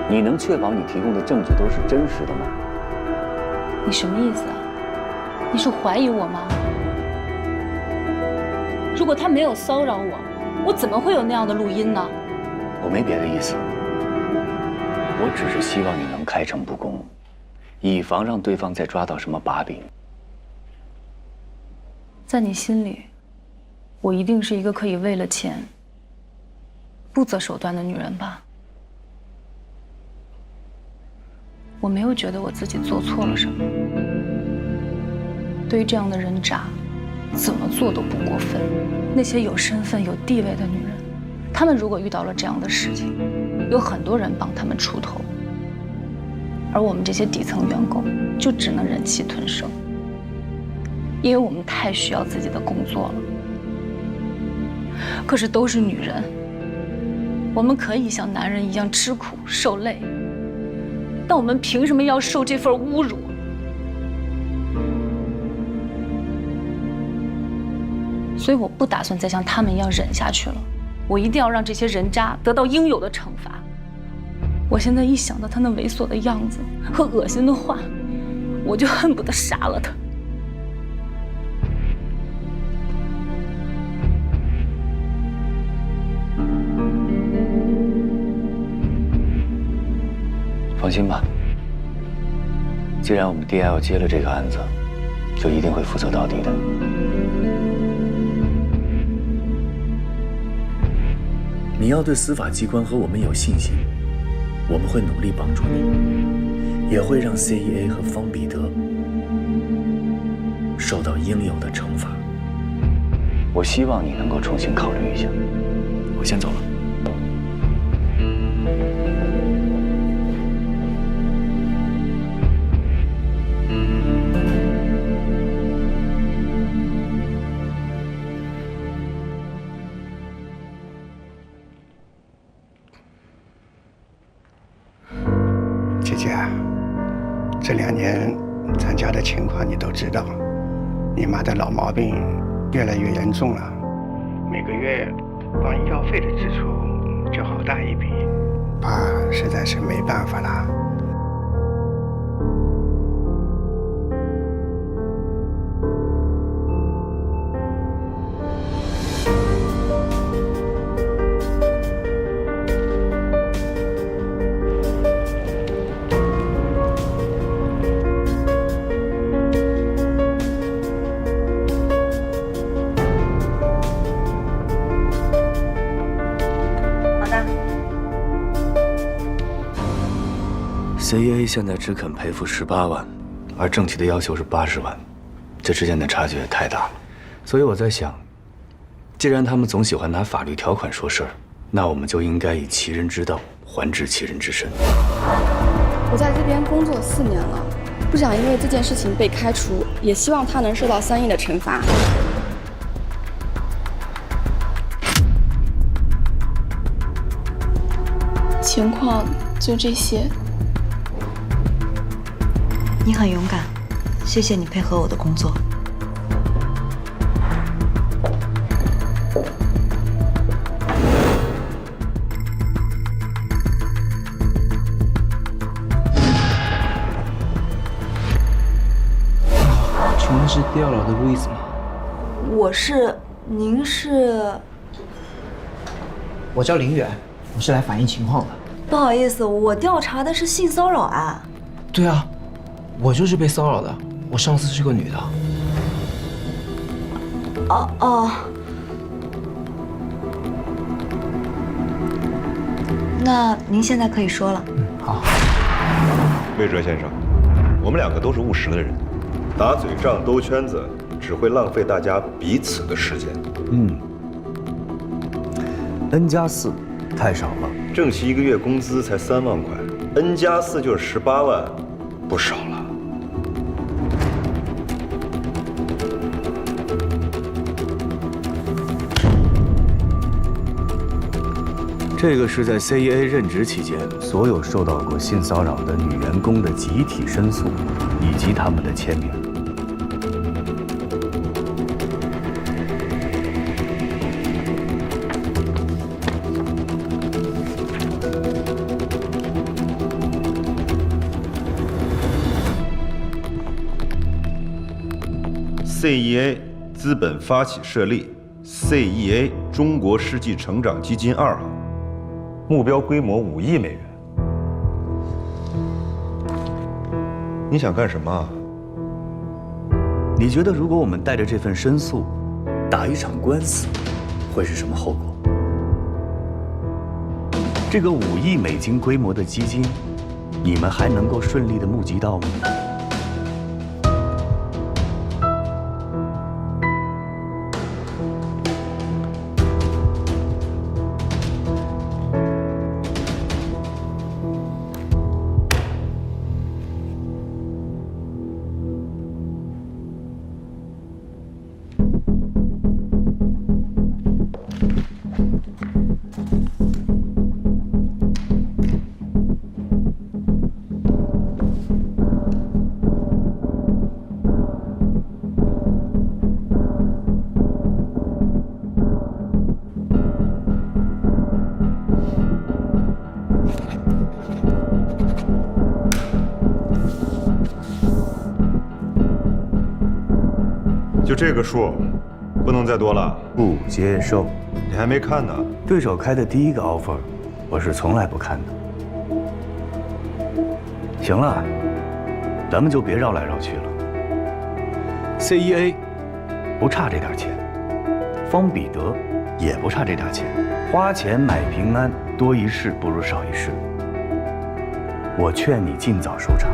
你能确保你提供的证据都是真实的吗？你什么意思啊？你是怀疑我吗？如果他没有骚扰我，我怎么会有那样的录音呢？我没别的意思，我只是希望你能开诚布公，以防让对方再抓到什么把柄。在你心里，我一定是一个可以为了钱不择手段的女人吧？我没有觉得我自己做错了什么。对于这样的人渣，怎么做都不过分。那些有身份、有地位的女人，她们如果遇到了这样的事情，有很多人帮她们出头，而我们这些底层员工就只能忍气吞声，因为我们太需要自己的工作了。可是都是女人，我们可以像男人一样吃苦受累，但我们凭什么要受这份侮辱？所以我不打算再像他们一样忍下去了，我一定要让这些人渣得到应有的惩罚。我现在一想到他那猥琐的样子和恶心的话，我就恨不得杀了他。放心吧，既然我们 DL 接了这个案子，就一定会负责到底的。你要对司法机关和我们有信心，我们会努力帮助你，也会让 CEA 和方彼得受到应有的惩罚。我希望你能够重新考虑一下。我先走了。情况你都知道，你妈的老毛病越来越严重了，每个月光医药费的支出就好大一笔，爸实在是没办法了。CEA 现在只肯赔付18万，而正奇的要求是80万，这之间的差距也太大了。所以我在想，既然他们总喜欢拿法律条款说事儿，那我们就应该以其人之道还治其人之身。我在这边工作4年了，不想因为这件事情被开除，也希望他能受到相应的惩罚。情况就这些。你很勇敢，谢谢你配合我的工作。请问是第2楼的路易斯吗？我是，您是？我叫林远，我是来反映情况的。不好意思，我调查的是性骚扰案。对啊，我就是被骚扰的，我上司是个女的。哦，那您现在可以说了。好。魏哲先生，我们2个都是务实的人，打嘴仗兜圈子只会浪费大家彼此的时间。N+4太少了，正奇1个月工资才3万块，N+4就是18万，不少了。这个是在 CEA 任职期间，所有受到过性骚扰的女员工的集体申诉，以及他们的签名。CEA 资本发起设立 CEA 中国世纪成长基金2号，目标规模5亿美元。你想干什么啊？你觉得如果我们带着这份申诉打一场官司，会是什么后果？这个5亿美金规模的基金，你们还能够顺利地募集到吗？就这个数，不能再多了。不接受。你还没看呢。对手开的第一个 offer， 我是从来不看的。行了，咱们就别绕来绕去了。CEA 不差这点钱，方彼得也不差这点钱。花钱买平安，多一事不如少一事。我劝你尽早收场。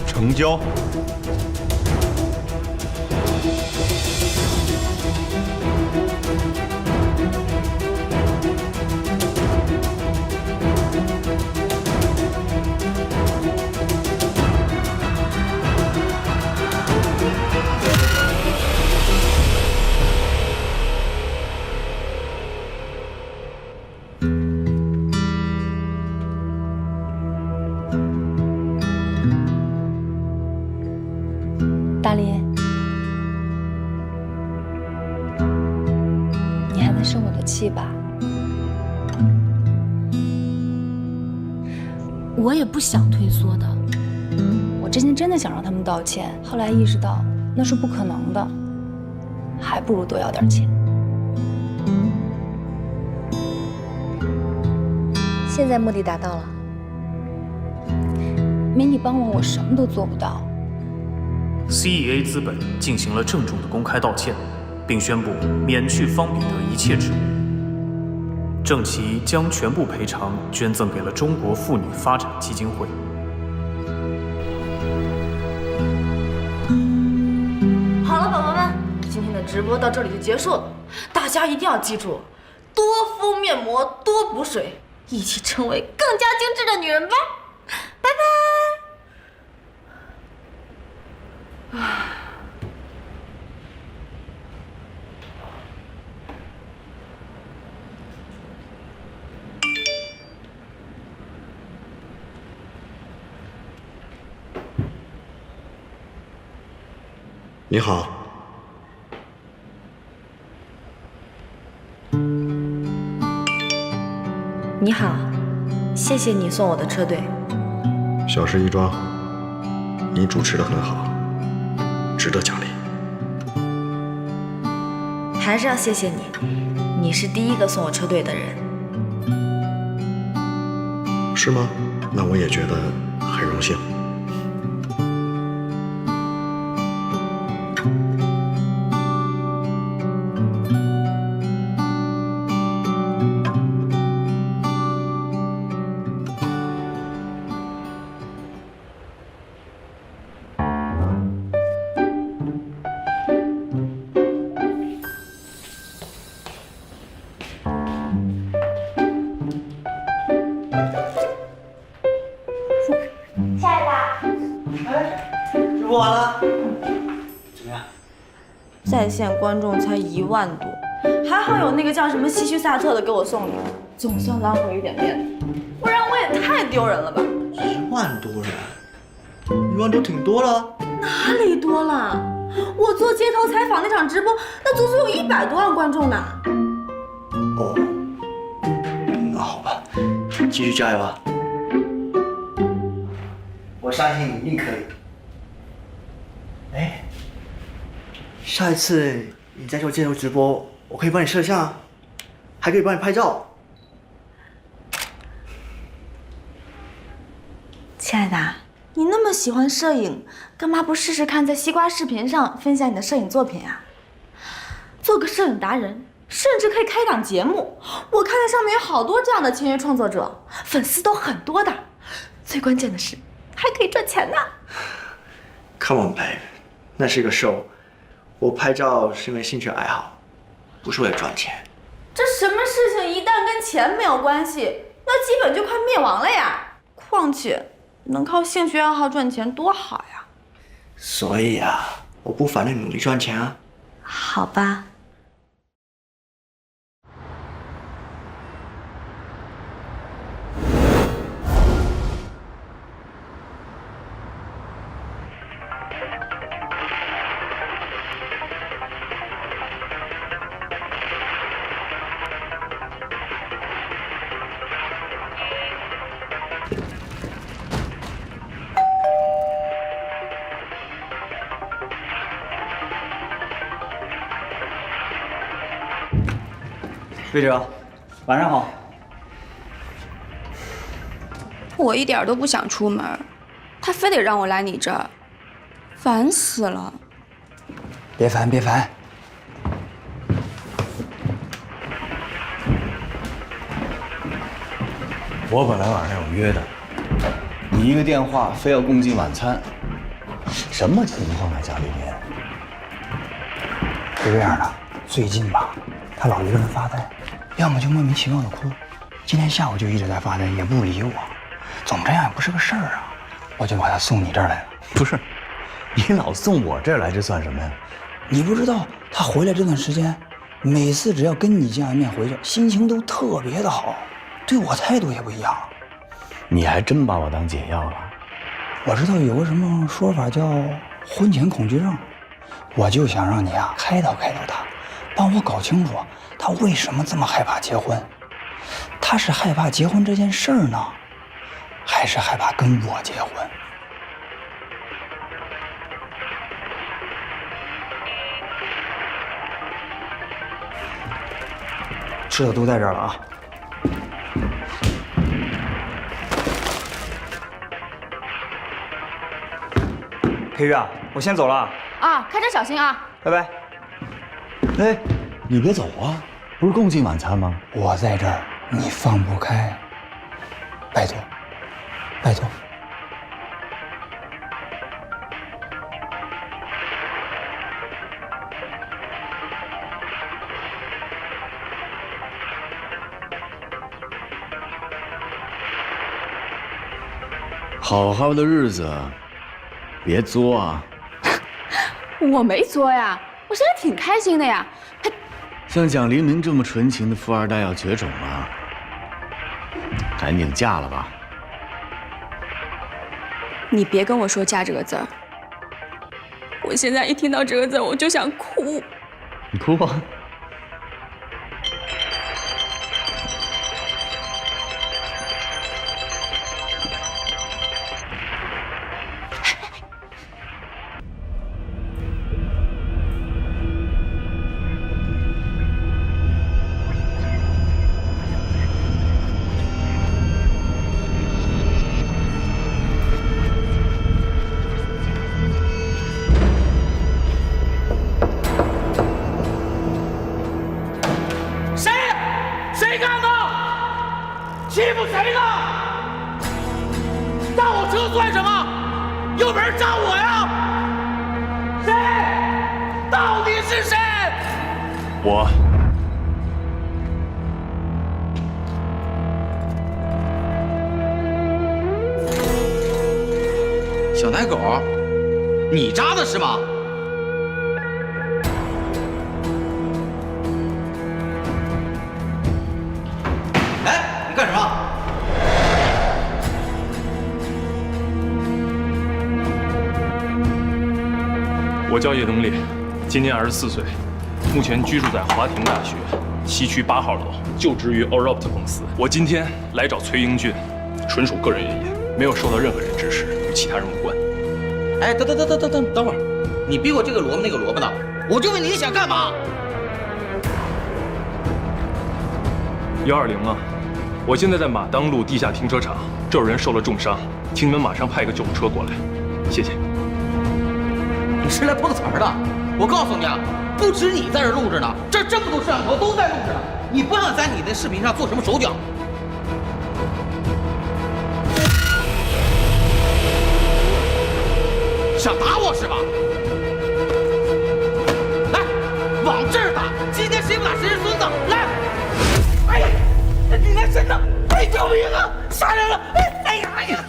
成交。我也不想退缩的。我之前真的想让他们道歉，后来意识到那是不可能的，还不如多要点钱。现在目的达到了。没你帮我什么都做不到。 CEA 资本进行了郑重的公开道歉，并宣布免去方彼得一切职务。郑琦将全部赔偿捐赠给了中国妇女发展基金会。好了，宝宝们，今天的直播到这里就结束了。大家一定要记住，多敷面膜，多补水，一起成为更加精致的女人吧。拜拜。 你好，你好，谢谢你送我的车队。小事一桩，你主持得很好，值得奖励。还是要谢谢你，你是第一个送我车队的人。是吗？那我也觉得很荣幸。 完了，怎么样？在线观众才1万多，还好有那个叫什么希区萨特的给我送礼，总算挽回一点面子，不然我也太丢人了吧！1万多人，1万多挺多了。哪里多了？我做街头采访那场直播，那足足有100多万观众呢。哦，那好吧，继续加油啊！我相信你一定可以。 哎，下一次你再做街头直播，我可以帮你摄像，还可以帮你拍照。亲爱的，你那么喜欢摄影，干嘛不试试看在西瓜视频上分享你的摄影作品啊？做个摄影达人，甚至可以开档节目。我看到上面有好多这样的签约创作者，粉丝都很多的。最关键的是，还可以赚钱呢。Come on, babe. 那是一个 show， 我拍照是因为兴趣爱好，不是为了赚钱。这什么事情一旦跟钱没有关系，那基本就快灭亡了呀。况且能靠兴趣爱好赚钱多好呀。所以啊，我不反对努力赚钱啊。好吧。 队长，晚上好。我一点都不想出门，他非得让我来你这儿，烦死了。别烦，别烦。我本来晚上有约的，你一个电话非要共进晚餐，什么情况啊，家里面？是这样的，最近吧，他老一个人发呆。 要么就莫名其妙的哭，今天下午就一直在发呆，也不理我，总这样也不是个事儿啊，我就把他送你这儿来了。不是，你老送我这儿来，这算什么呀？你不知道他回来这段时间，每次只要跟你见完面回去，心情都特别的好，对我态度也不一样了。你还真把我当解药了。我知道有个什么说法叫婚前恐惧症，我就想让你啊开导开导他，帮我搞清楚。 他为什么这么害怕结婚？他是害怕结婚这件事儿呢，还还是害怕跟我结婚？吃的都在这儿了啊！裴玉啊，我先走了啊，开车小心啊！拜拜。哎，你别走啊，不是共进晚餐吗？我在这儿，你放不开，拜托，拜托。好好的日子，别作啊！我没作呀，我现在挺开心的呀。像蒋黎明这么纯情的富二代要绝种了，赶紧嫁了吧！你别跟我说“嫁”这个字儿，我现在一听到这个字我就想哭。你哭吧。谁干的？欺负谁呢？炸我车算什么？有本事炸我呀！谁？到底是谁？我。小奶狗，你扎的是吗？哎，你干什么？我叫叶东烈，今年24岁，目前居住在华亭大学西区8号楼，就职于 Oropt 公司。我今天来找崔英俊，纯属个人原因，没有受到任何人指使，与其他人无关。哎，等会儿，你逼我这个萝卜那个萝卜的，我就问你想干嘛？120啊，我现在在马当路地下停车场，这有人受了重伤，请你们马上派一个救护车过来，谢谢。你是来碰瓷儿的？我告诉你啊，不止你在这录着呢，这么多摄像头都在录着呢。你不要在你的视频上做什么手脚。想打我是吧？来，往这儿打！今天谁不打谁是孙子！来！哎呀，你那身子！哎，救命啊！杀人了！哎呀哎呀！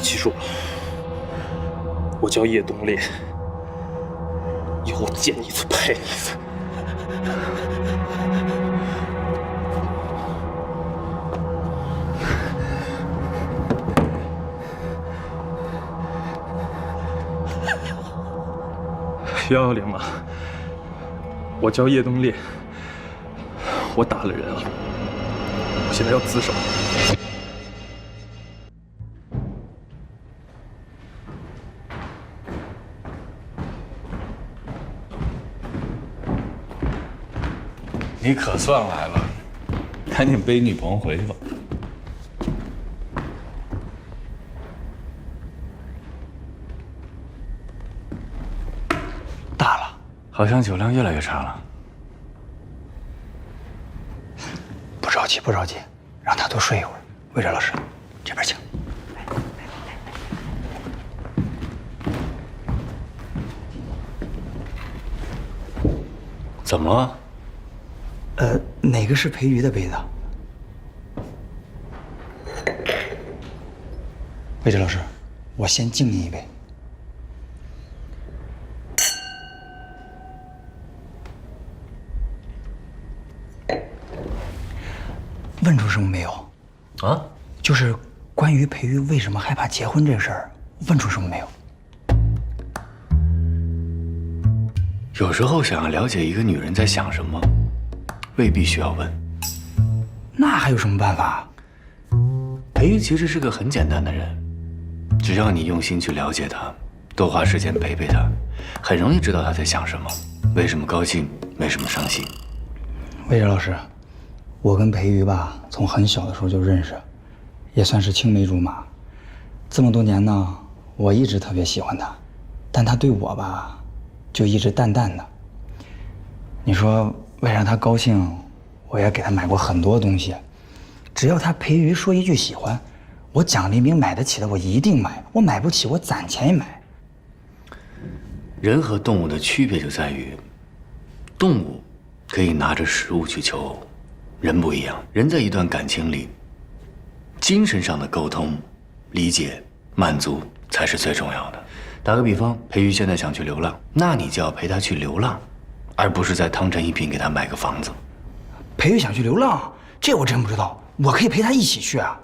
记住了，我叫叶东烈，以后见你一次拍你一次。110啊，我叫叶东烈，我打了人了，我现在要自首。你可算来了，赶紧背女朋友回去吧。大了，好像酒量越来越差了。不着急，不着急，让他多睡一会儿。魏哲老师，这边请。怎么了？哪个是裴瑜的杯子？魏哲老师，我先敬您一杯。问出什么没有？啊？就是关于裴玉为什么害怕结婚这个事儿，问出什么没有？有时候想要了解一个女人在想什么，未必需要问。那还有什么办法？裴玉其实是个很简单的人，只要你用心去了解她，多花时间陪陪她，很容易知道她在想什么，为什么高兴，为什么伤心。魏哲老师，我跟裴玉吧，从很小的时候就认识，也算是青梅竹马。这么多年呢，我一直特别喜欢她，但她对我吧，就一直淡淡的。你说为了让她高兴，我也给她买过很多东西。只要她裴玉说一句喜欢，我奖励名买得起的我一定买，我买不起我攒钱也买。人和动物的区别就在于，动物可以拿着食物去求偶，人不一样。人在一段感情里，精神上的沟通、理解、满足才是最重要的。打个比方，裴玉现在想去流浪，那你就要陪他去流浪，而不是在汤臣一品给他买个房子。裴玉想去流浪，这我真不知道，我可以陪他一起去啊。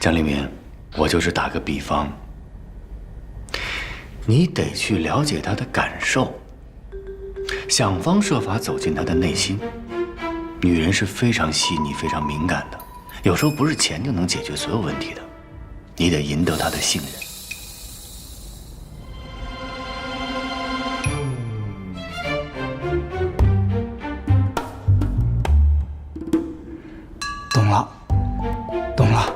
江立民，我就是打个比方，你得去了解他的感受，想方设法走进他的内心。女人是非常细腻、非常敏感的，有时候不是钱就能解决所有问题的，你得赢得她的信任。懂了，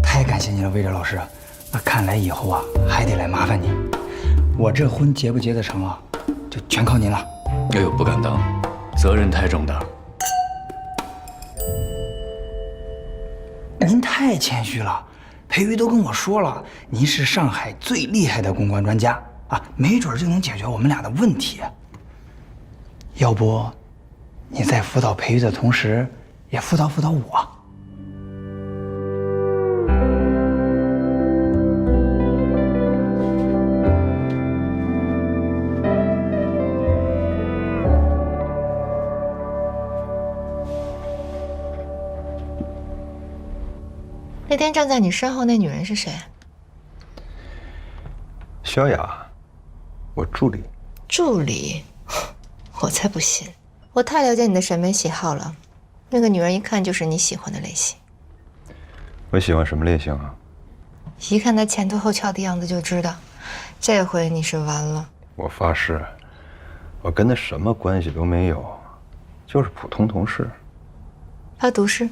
太感谢你了，魏哲老师。那看来以后啊，还得来麻烦你。我这婚结不结得成啊，就全靠您了。哎呦，不敢当，责任太重大。您太谦虚了，裴玉都跟我说了，您是上海最厉害的公关专家啊，没准就能解决我们俩的问题。要不，你在辅导裴玉的同时，也辅导辅导我。那天站在你身后那女人是谁？萧雅，我助理。助理？我才不信！我太了解你的审美喜好了，那个女人一看就是你喜欢的类型。我喜欢什么类型啊？一看她前凸后翘的样子就知道，这回你是完了。我发誓，我跟她什么关系都没有，就是普通同事。她毒誓？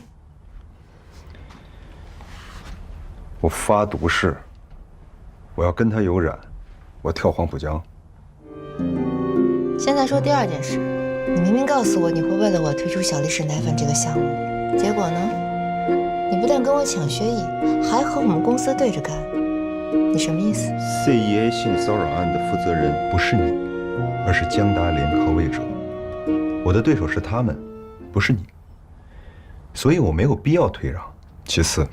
我发毒誓，我要跟他有染，我跳黄浦江。现在说第二件事，你明明告诉我你会为了我推出小粒式奶粉这个项目，结果呢，你不但跟我抢学艺，还和我们公司对着干，你什么意思 ？CEA 性骚扰案的负责人不是你，而是江达林和魏哲。我的对手是他们，不是你，所以我没有必要退让。其次，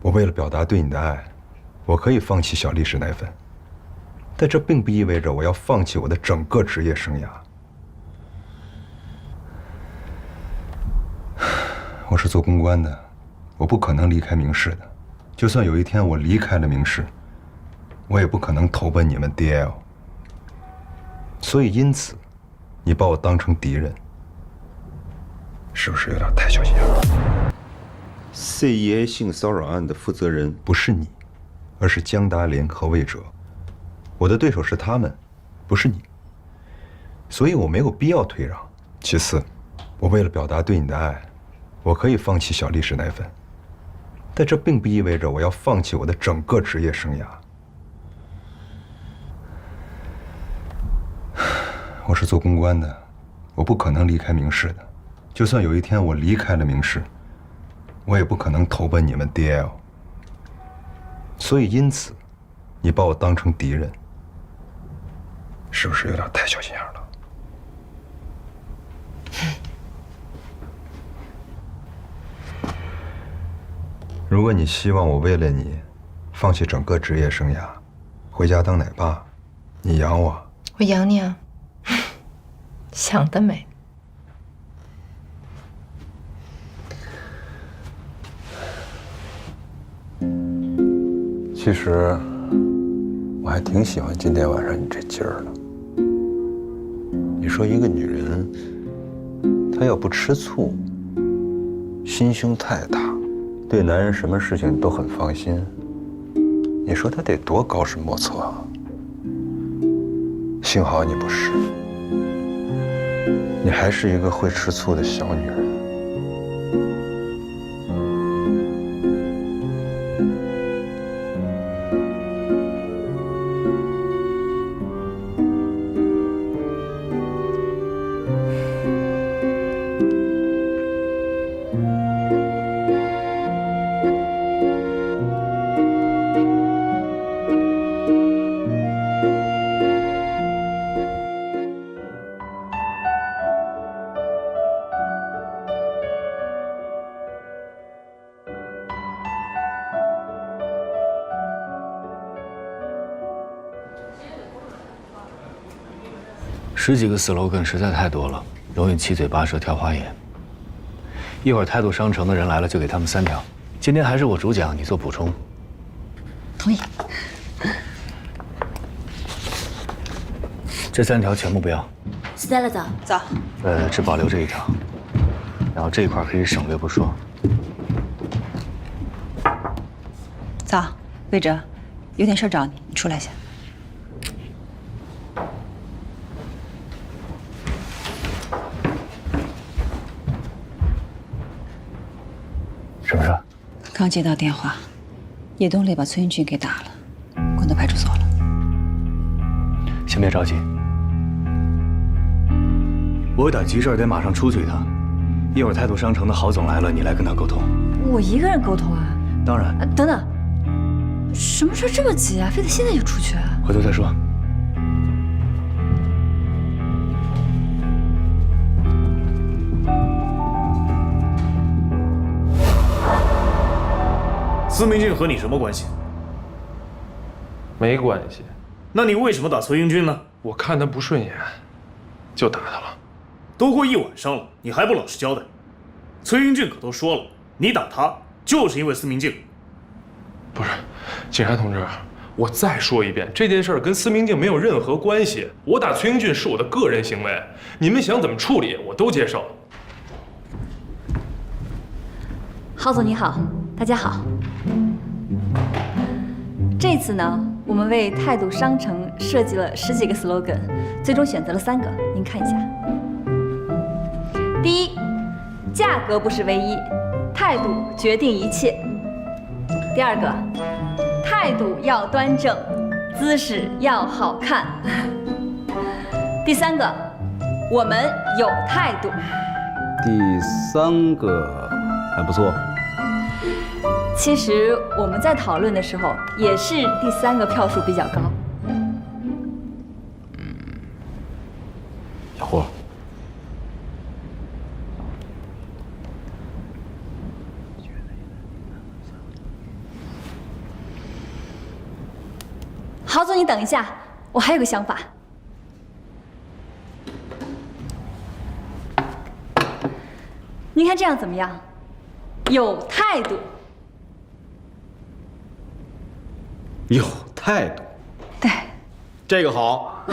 我为了表达对你的爱，我可以放弃小粒式奶粉，但这并不意味着我要放弃我的整个职业生涯。我是做公关的，我不可能离开明世的。就算有一天我离开了明世，我也不可能投奔你们 DL。所以因此，你把我当成敌人，是不是有点太小心眼了？CEA 性骚扰案的负责人不是你，而是江达林和魏哲。我的对手是他们，不是你，所以我没有必要退让。其次，我为了表达对你的爱，我可以放弃小粒式奶粉，但这并不意味着我要放弃我的整个职业生涯。我是做公关的，我不可能离开明世的。就算有一天我离开了明世，我也不可能投奔你们 DL。所以因此，你把我当成敌人，是不是有点太小心眼了？如果你希望我为了你放弃整个职业生涯，回家当奶爸，你养我，我养你啊！想得美。其实我还挺喜欢今天晚上你这劲儿的。你说一个女人，她要不吃醋，心胸太大，对男人什么事情都很放心，你说她得多高深莫测啊！幸好你不是，你还是一个会吃醋的小女人。10几个 slogan 实在太多了，容易七嘴八舌挑花眼。一会儿态度商城的人来了，就给他们3条。今天还是我主讲，你做补充。同意。这3条全部不要。Stella 早。早。只保留这1条，然后这一块可以省略不说。早，魏哲，有点事找你，你出来一下。什么事？刚接到电话，叶东烈把崔云俊给打了，关到派出所了。先别着急，我有点急事，得马上出去一趟。一会儿态度商城的郝总来了，你来跟他沟通。我一个人沟通啊？当然。等等，什么事这么急啊？非得现在就出去？回头再说。司明俊和你什么关系？没关系。那你为什么打崔英俊呢？我看他不顺眼，就打他了。都过1晚上了，你还不老实交代？崔英俊可都说了，你打他就是因为司明静。不是，警察同志，我再说一遍，这件事跟司明静没有任何关系。我打崔英俊是我的个人行为，你们想怎么处理，我都接受。郝总你好，大家好。这次呢，我们为态度商城设计了10几个 slogan， 最终选择了3个，您看一下。第一，价格不是唯一，态度决定一切。第2个，态度要端正，姿势要好看。第3个，我们有态度。第3个还不错。其实我们在讨论的时候，也是第3个票数比较高。小胡，郝总，你等一下，我还有个想法。您看这样怎么样？有态度。有态度。对，这个好。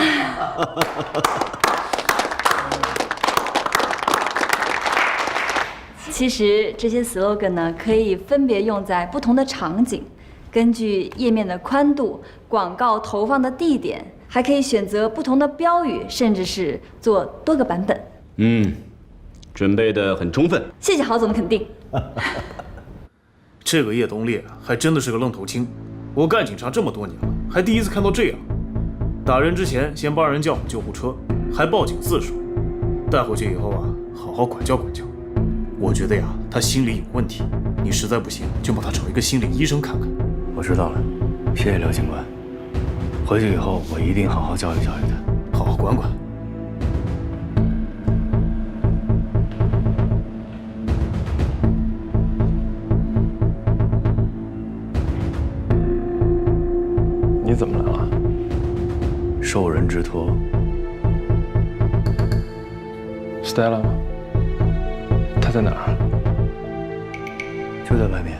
其实这些 slogan 呢，可以分别用在不同的场景，根据页面的宽度、广告投放的地点，还可以选择不同的标语，甚至是做多个版本。准备得很充分。谢谢郝总的肯定。这个叶东烈还真的是个愣头青。我干警察这么多年了，还第一次看到这样：打人之前先帮人叫救护车，还报警自首，带回去以后啊，好好管教管教。我觉得呀，他心理有问题，你实在不行就帮他找一个心理医生看看。我知道了，谢谢刘警官。回去以后我一定好好教育教育他，好好管管。你怎么来了？受人之托。Stella 吗？她在哪儿？就在外面。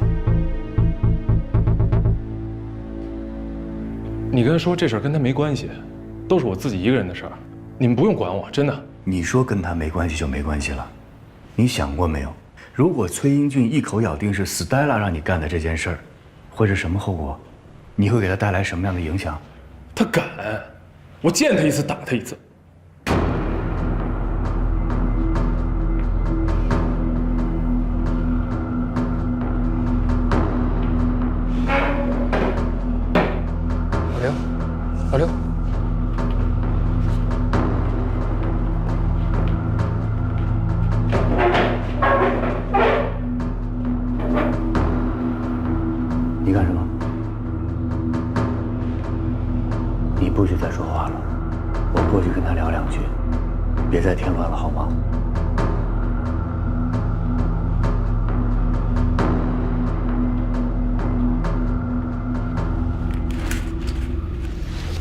你跟他说这事儿跟他没关系，都是我自己一个人的事儿，你们不用管我，真的。你说跟他没关系就没关系了，你想过没有？如果崔英俊一口咬定是 Stella 让你干的这件事儿，会是什么后果？你会给他带来什么样的影响？他敢，我见他一次打他一次。老刘，你干什么？你不许再说话了，我过去跟他聊两句，别再添乱了，好吗？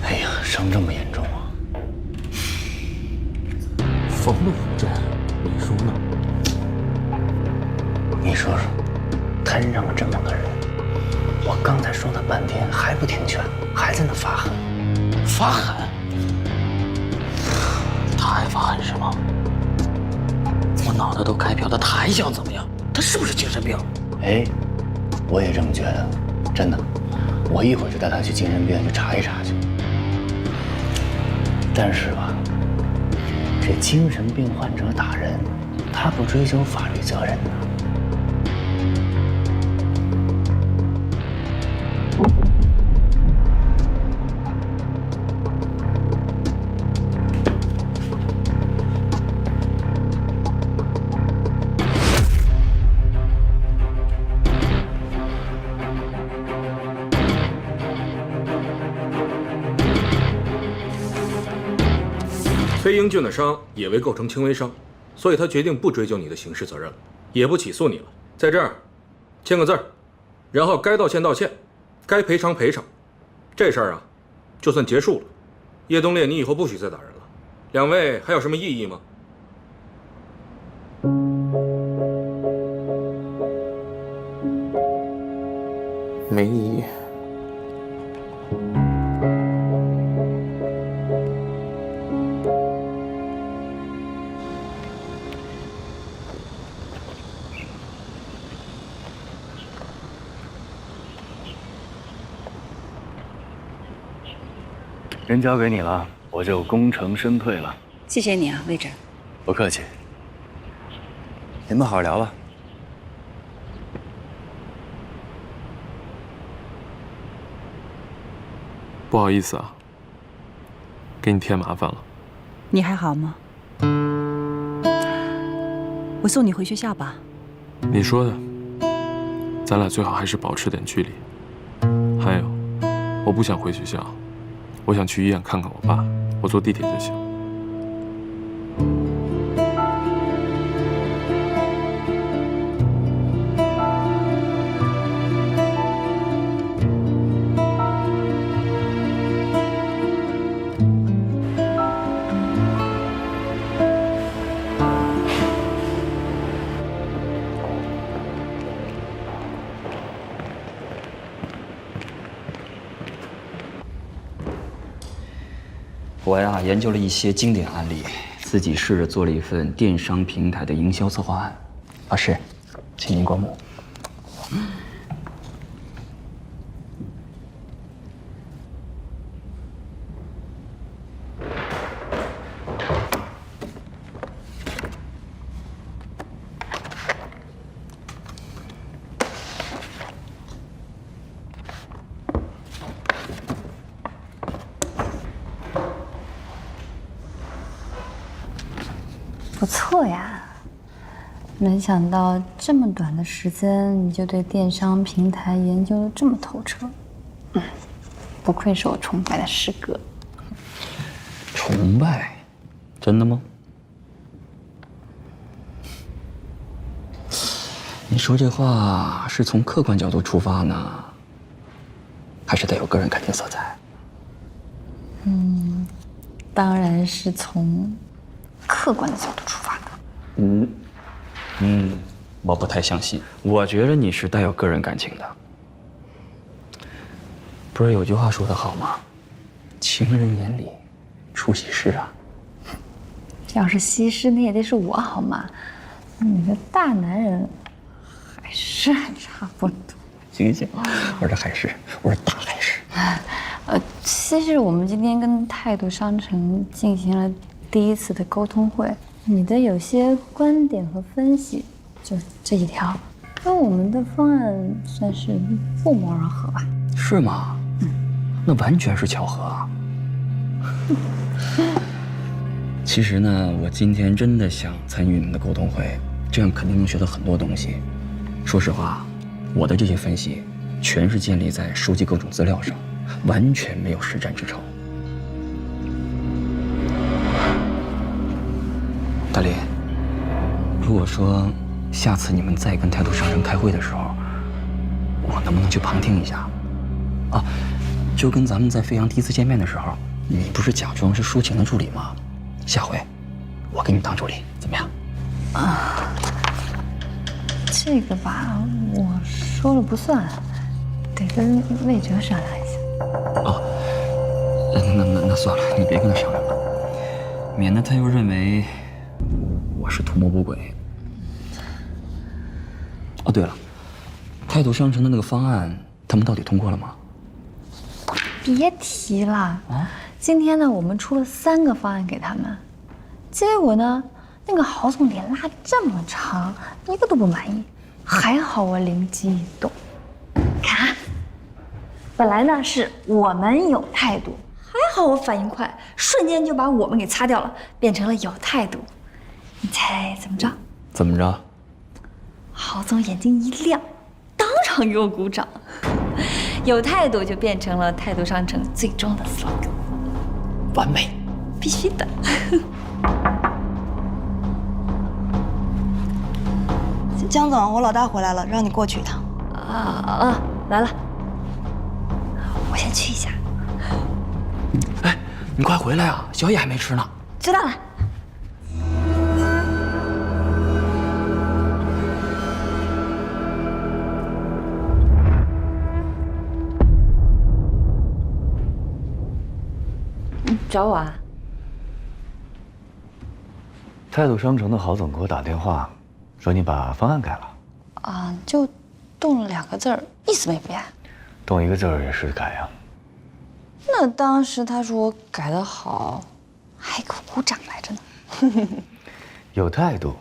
哎呀，伤这么严重啊！缝了缝针，你说呢？你说说，摊上了这么个人，我刚才说了半天还不听劝，还在那发狠。发狠？他还发狠是吗？我脑袋都开瓢了，他还想怎么样？他是不是精神病？哎，我也这么觉得，真的。我一会儿就带他去精神病去查一查去。但是吧，这精神病患者打人，他不追究法律责任呢。崔英俊的伤也未构成轻微伤，所以他决定不追究你的刑事责任了，也不起诉你了。在这儿签个字儿，然后该道歉道歉，该赔偿赔偿，这事儿啊就算结束了。叶东烈，你以后不许再打人了。两位还有什么异议吗？没异议。人交给你了，我就功成身退了。谢谢你啊，魏诊。不客气。你们好好聊吧。不好意思啊，给你添麻烦了。你还好吗？我送你回学校吧。你说的，咱俩最好还是保持点距离。还有，我不想回学校，我想去医院看看我爸，我坐地铁就行。我呀研究了一些经典案例，自己试着做了一份电商平台的营销策划案。老师，请您过目。不错呀，没想到这么短的时间你就对电商平台研究得这么透彻。不愧是我崇拜的师哥。崇拜？真的吗？你说这话是从客观角度出发呢，还是带有个人感情色彩？当然是从客观的角度出发的。我不太相信。我觉得你是带有个人感情的。不是有句话说得好吗？情人眼里出西施啊！要是西施，那也得是我好吗？你个大男人，海狮还差不多。行行，我是海狮，我是大海狮。其实我们今天跟态度商城进行了第一次的沟通会，你的有些观点和分析，就这几条，跟我们的方案算是不谋而合吧？是吗？那完全是巧合啊。其实呢，我今天真的想参与你们的沟通会，这样肯定能学到很多东西。说实话，我的这些分析全是建立在收集各种资料上，完全没有实战之筹。大林，如果说下次你们再跟态度商城开会的时候，我能不能去旁听一下？啊，就跟咱们在飞扬第一次见面的时候，你不是假装是抒情的助理吗？下回我给你当助理，怎么样？啊，这个吧，我说了不算，得跟魏哲商量一下。哦，那算了，你别跟他商量了，免得他又认为我是图谋不轨。哦，对了，态度商城的那个方案，他们到底通过了吗？别提了啊！今天呢，我们出了3个方案给他们，结果呢，那个郝总脸拉这么长，一个都不满意。还好我灵机一动，看啊，本来呢是我们有态度，还好我反应快，瞬间就把我们给擦掉了，变成了有态度。你猜怎么着？怎么着？郝总眼睛一亮，当场给我鼓掌。有态度就变成了态度商城最终的 slogan， 完美，必须的。江总，我老大回来了，让你过去一趟。来了，我先去一下。哎，你快回来啊，宵夜还没吃呢。知道了。找我啊？态度商城的郝总给我打电话，说你把方案改了。啊，就动了2个字儿，意思没变。动1个字儿也是改啊。那当时他说我改得好，还给我鼓掌来着呢。有态度，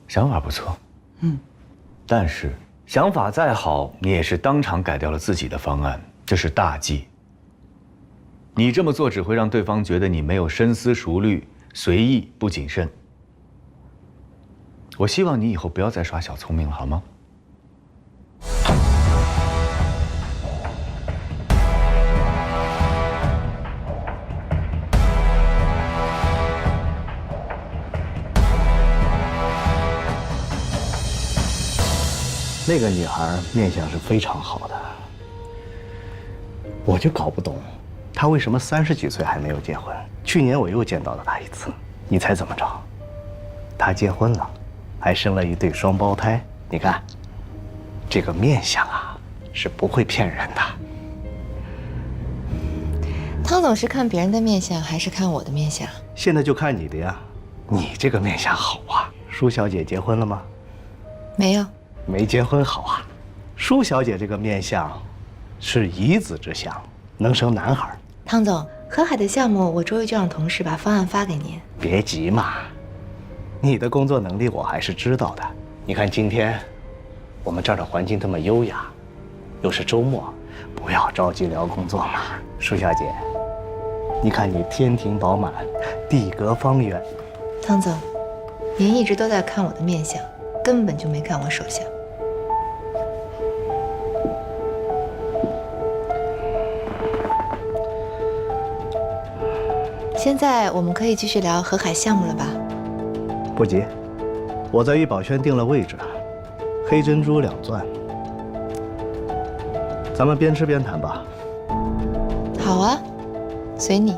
想法不错。但是想法再好，你也是当场改掉了自己的方案，这是大忌。你这么做只会让对方觉得你没有深思熟虑、随意不谨慎。我希望你以后不要再耍小聪明了，好吗？那个女孩面相是非常好的，我就搞不懂，她为什么30几岁还没有结婚？去年我又见到了她一次，你猜怎么着？她结婚了，还生了一对双胞胎。你看，这个面相啊，是不会骗人的。汤总是看别人的面相，还是看我的面相？现在就看你的呀，你这个面相好啊。舒小姐结婚了吗？没有。没结婚好啊。舒小姐这个面相，是遗子之相，能生男孩。汤总，河海的项目我周一就让同事把方案发给您。别急嘛，你的工作能力我还是知道的。你看今天，我们这儿的环境这么优雅，又是周末，不要着急聊工作嘛。舒小姐，你看你天庭饱满，地阁方圆。汤总，您一直都在看我的面相，根本就没看我手相。现在我们可以继续聊河海项目了吧？不急，我在玉宝轩定了位置，黑珍珠2钻，咱们边吃边谈吧。好啊，随你。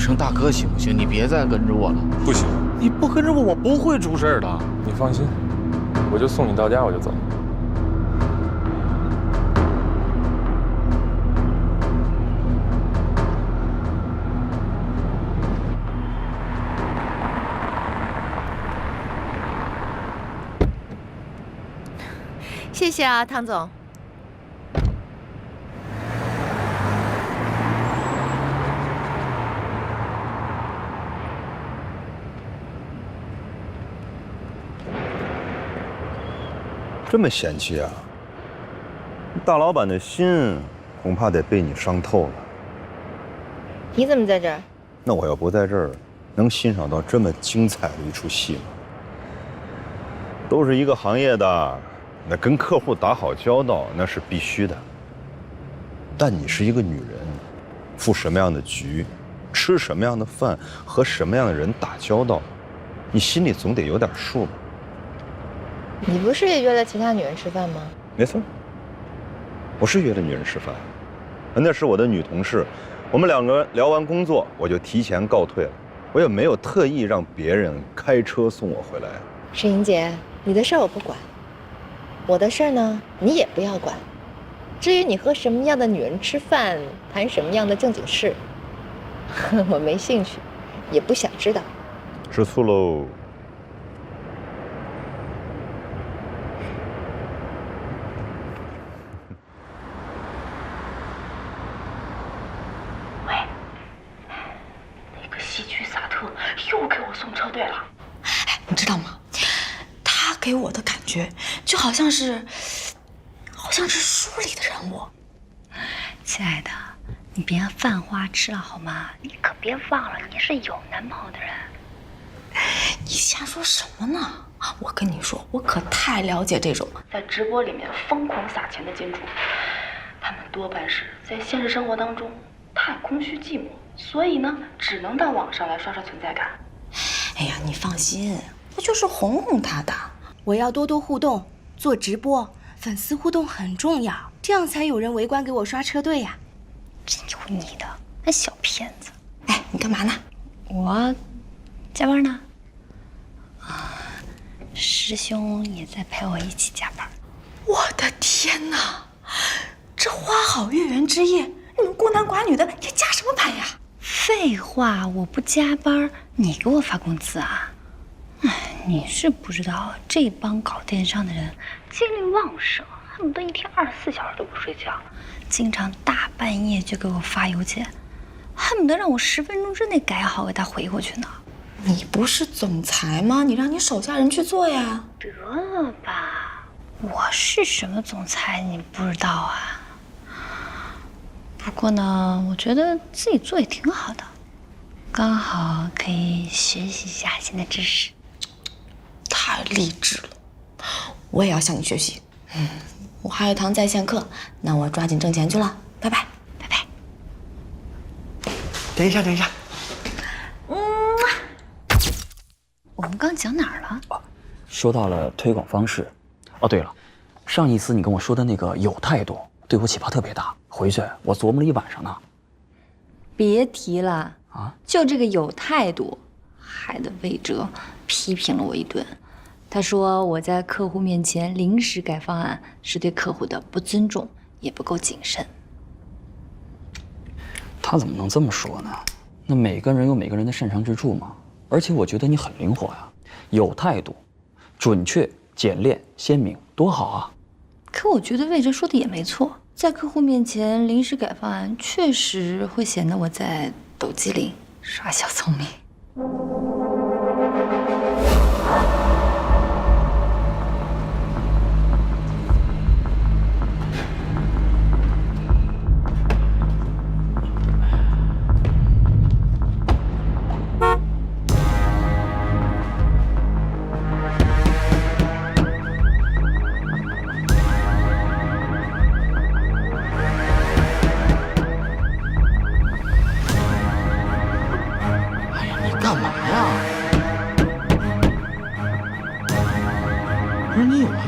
成大哥行不行？你别再跟着我了。不行，你不跟着我，我不会出事的。你放心，我就送你到家，我就走。谢谢啊，汤总。这么嫌弃啊？大老板的心恐怕得被你伤透了。你怎么在这儿？那我要不在这儿，能欣赏到这么精彩的一出戏吗？都是一个行业的。那跟客户打好交道那是必须的，但你是一个女人，赴什么样的局，吃什么样的饭，和什么样的人打交道，你心里总得有点数吧？你不是也约了其他女人吃饭吗？没错，我是约了女人吃饭，那是我的女同事，我们两个聊完工作我就提前告退了，我也没有特意让别人开车送我回来。世英姐，你的事儿我不管。我的事儿呢，你也不要管。至于你和什么样的女人吃饭，谈什么样的正经事，我没兴趣，也不想知道。吃醋喽！喂，那个西区萨特又给我送车队了。你知道吗？他给我的感觉就好像是书里的人物。亲爱的，你别犯花痴了好吗？你可别忘了你是有男朋友的人。你瞎说什么呢？我跟你说，我可太了解这种在直播里面疯狂撒钱的金主，他们多半是在现实生活当中太空虚寂寞，所以呢，只能到网上来刷刷存在感。哎呀，你放心，我就是哄哄他的。我要多多互动，做直播，粉丝互动很重要，这样才有人围观给我刷车队呀。真有你的，那小骗子！哎，你干嘛呢？我加班呢。师兄也在陪我一起加班。我的天哪，这花好月圆之夜，你们孤男寡女的也加什么班呀？废话，我不加班，你给我发工资啊？哎，你是不知道，这帮搞电商的人精力旺盛，恨不得一天24小时都不睡觉，经常大半夜就给我发邮件，恨不得让我10分钟之内改好给他回过去呢。你不是总裁吗？你让你手下人去做呀。得了吧，我是什么总裁你不知道啊？不过呢，我觉得自己做也挺好的，刚好可以学习一下新的知识。太励志了，我也要向你学习。我还有一堂在线课，那我抓紧挣钱去了，拜拜，拜拜。等一下，等一下。我们刚讲哪儿了？说到了推广方式。哦，对了，上一次你跟我说的那个有态度，对我启发特别大，回去我琢磨了一晚上呢。别提了啊！就这个有态度，害得魏哲批评了我一顿。他说我在客户面前临时改方案是对客户的不尊重，也不够谨慎。他怎么能这么说呢？那每个人有每个人的擅长之处嘛。而且我觉得你很灵活呀，有态度、准确、简练、鲜明，多好啊！可我觉得魏哲说的也没错，在客户面前临时改方案，确实会显得我在抖机灵、耍小聪明。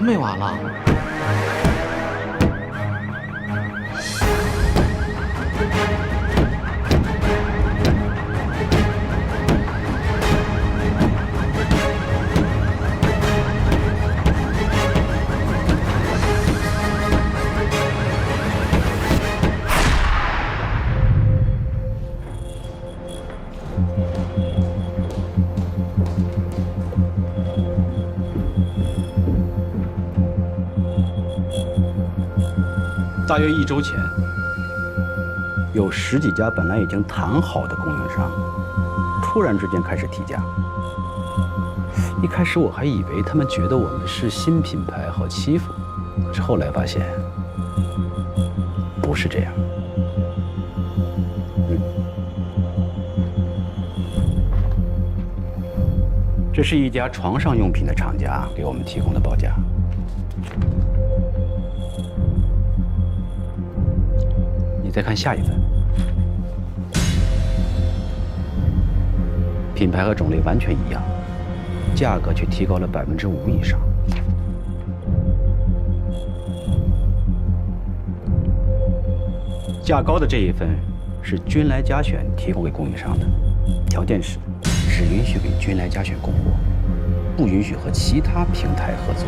没完了。大约1周前，有10几家本来已经谈好的供应商，突然之间开始提价。一开始我还以为他们觉得我们是新品牌好欺负，可是后来发现不是这样。这是一家床上用品的厂家给我们提供的报价。你再看下一份，品牌和种类完全一样，价格却提高了5%以上。价高的这一份是君来嘉选提供给供应商的，条件是只允许给君来嘉选供货，不允许和其他平台合作。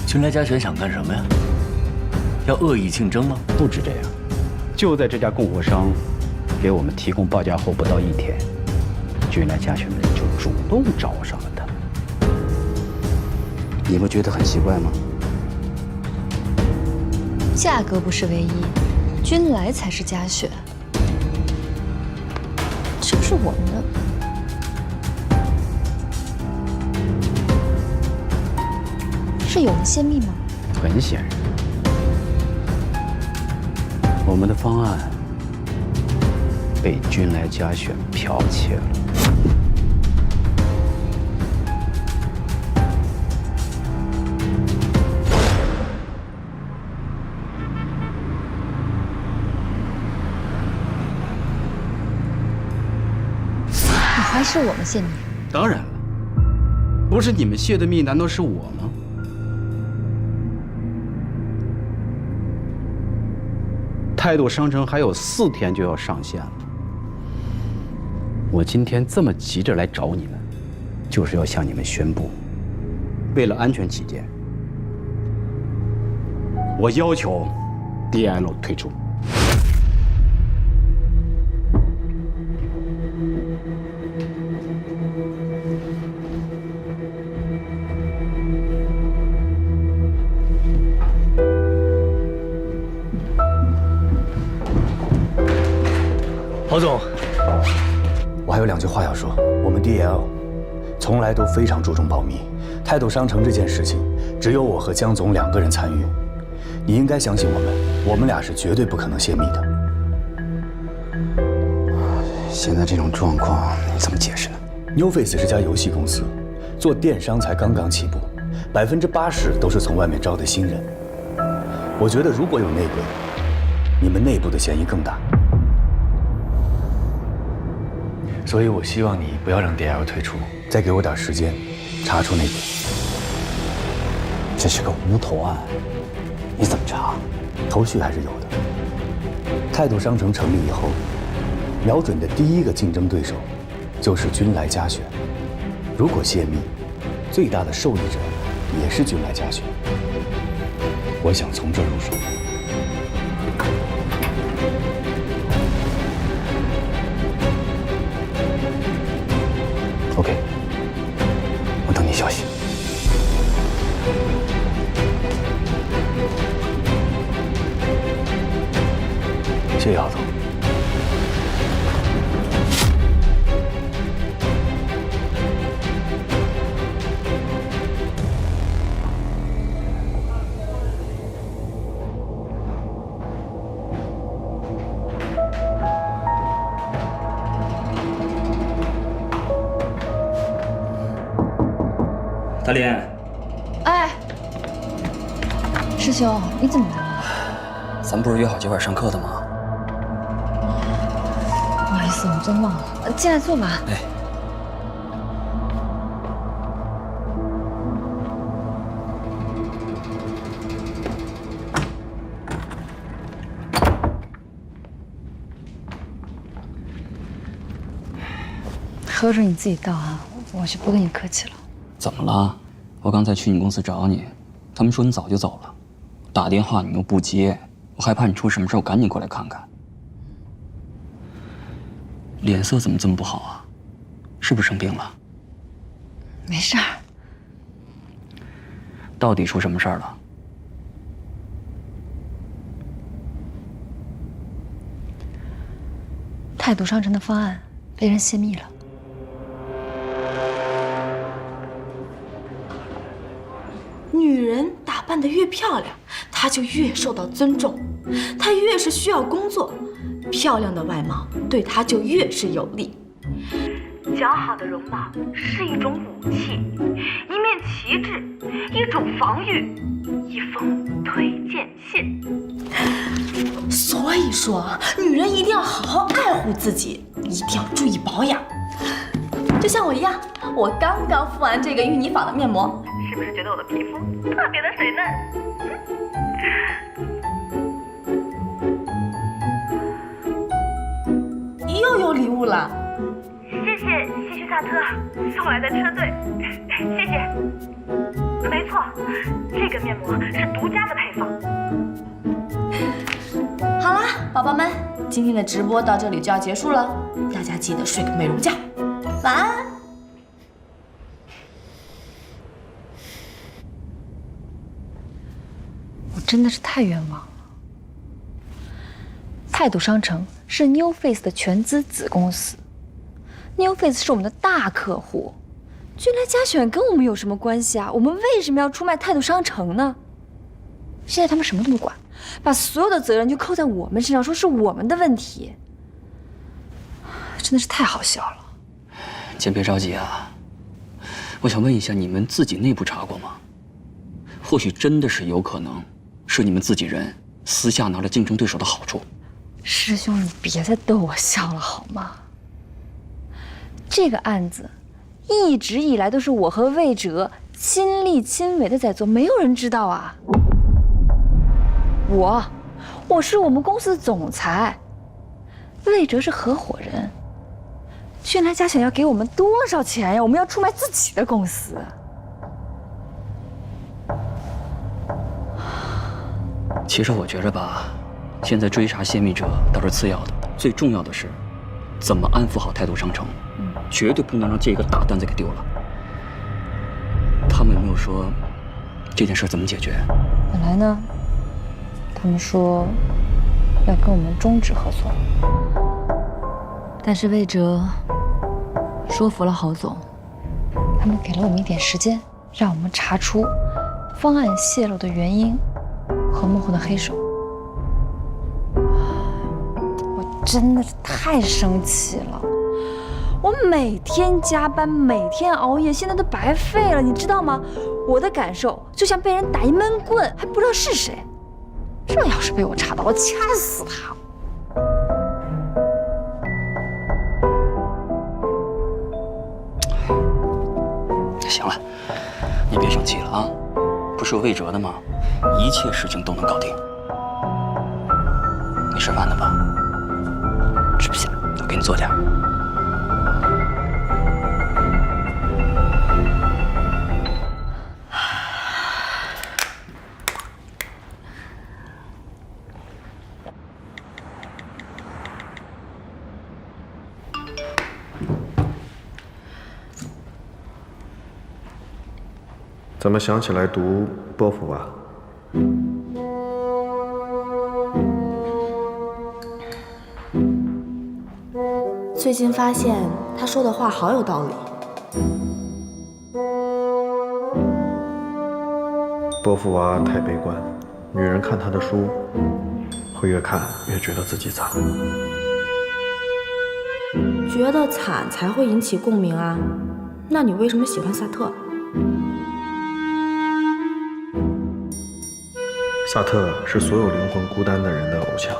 君来嘉选想干什么呀？要恶意竞争吗？不止这样，就在这家供货商给我们提供报价后不到1天，君来嘉选的人就主动找上了他。你不觉得很奇怪吗？价格不是唯一，君来才是嘉选，是不是我们的？是有人泄密吗？很显然，我们的方案被君来嘉选剽窃了。你怀疑是我们泄密？当然了，不是你们泄的密，难道是我吗？态度商城还有4天就要上线了，我今天这么急着来找你们，就是要向你们宣布，为了安全起见，我要求 DL 退出。郝总，我还有2句话要说。我们 DL 从来都非常注重保密，泰斗商城这件事情只有我和江总2个人参与，你应该相信我们俩是绝对不可能泄密的。现在这种状况你怎么解释呢？ NewFace 是家游戏公司，做电商才刚刚起步，80%都是从外面招的新人。我觉得如果有内鬼，你们内部的嫌疑更大。所以我希望你不要让 DL 退出，再给我点时间，查出内鬼。这是个无头案，你怎么查？头绪还是有的。泰斗商城成立以后，瞄准的第一个竞争对手就是君来嘉选。如果泄密，最大的受益者也是君来嘉选。我想从这儿入手。 OK， 我等你消息。谢谢郝总。大林，哎，师兄，你怎么来了？咱不是约好今晚上课的吗？不好意思，我真忘了。进来坐吧。哎。喝水你自己倒啊，我就不跟你客气了。怎么了？我刚才去你公司找你，他们说你早就走了。打电话你又不接，我害怕你出什么事，我赶紧过来看看。脸色怎么这么不好啊？是不是生病了？没事儿。到底出什么事儿了？态度商城的方案被人泄密了。女人打扮得越漂亮，她就越受到尊重，她越是需要工作，漂亮的外貌对她就越是有利。姣好的容貌是一种武器，一面旗帜，一种防御，一封推荐信。所以说，女人一定要好好爱护自己，一定要注意保养。就像我一样，我刚刚敷完这个芋泥坊的面膜，是不是觉得我的皮肤特别的水嫩？又有礼物了。谢谢希区萨特送来的车队，谢谢。没错，这个面膜是独家的配方。好啦，宝宝们，今天的直播到这里就要结束了，大家记得睡个美容觉，晚安。我真的是太冤枉了。态度商城是 New Face 的全资子公司。New Face 是我们的大客户，君来佳选跟我们有什么关系啊？我们为什么要出卖态度商城呢？现在他们什么都不管，把所有的责任就扣在我们身上，说是我们的问题，真的是太好笑了。先别着急啊，我想问一下，你们自己内部查过吗？或许真的是有可能是你们自己人私下拿了竞争对手的好处。师兄，你别再逗我笑了好吗？这个案子一直以来都是我和魏哲亲力亲为的在做，没有人知道啊。我是我们公司的总裁，魏哲是合伙人。君来佳选要给我们多少钱呀？我们要出卖自己的公司。其实我觉着吧，现在追查泄密者倒是次要的，最重要的是怎么安抚好态度商城。绝对不能让这个大单子给丢了。他们有没有说这件事怎么解决？本来呢，他们说要跟我们终止合作，但是魏哲说服了郝总，他们给了我们一点时间，让我们查出方案泄露的原因和幕后的黑手。我真的是太生气了。我每天加班，每天熬夜，现在都白费了，你知道吗？我的感受就像被人打一闷棍，还不知道是谁。这要是被我查到了，掐死他！行了，你别生气了啊，不是有魏哲的吗？一切事情都能搞定。你吃饭呢吧？吃不下，我给你做点。怎么想起来读波伏娃？最近发现他说的话好有道理。波伏娃太悲观，女人看她的书，会越看越觉得自己惨。觉得惨才会引起共鸣啊？那你为什么喜欢萨特？萨特是所有灵魂孤单的人的偶像，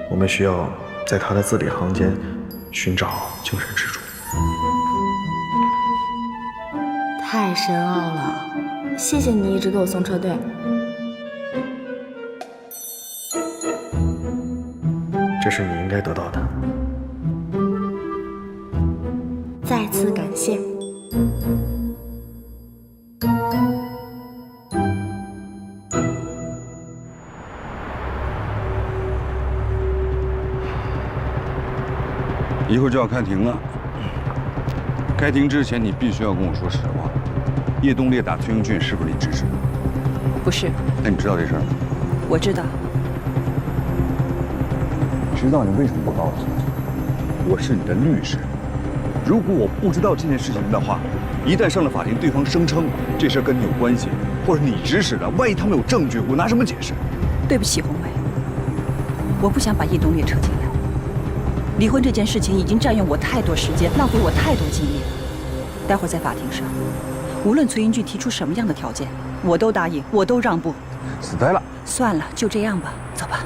我们需要在他的字里行间寻找精神支柱。太深奥了，谢谢你一直给我送车队。这是你应该得到的。再次感谢。一会儿就要开庭了。开庭之前，你必须要跟我说实话。叶东烈打崔英俊是不是你指使的？不是。那你知道这事儿吗？我知道。知道你为什么不告诉我？我是你的律师。如果我不知道这件事情的话，一旦上了法庭，对方声称这事跟你有关系，或者你指使的，万一他们有证据，我拿什么解释？对不起，宏伟，我不想把叶东烈扯进来。离婚这件事情已经占用我太多时间，浪费我太多精力了。待会儿在法庭上，无论崔英俊提出什么样的条件，我都答应，我都让步。死呆了。算了，就这样吧，走吧。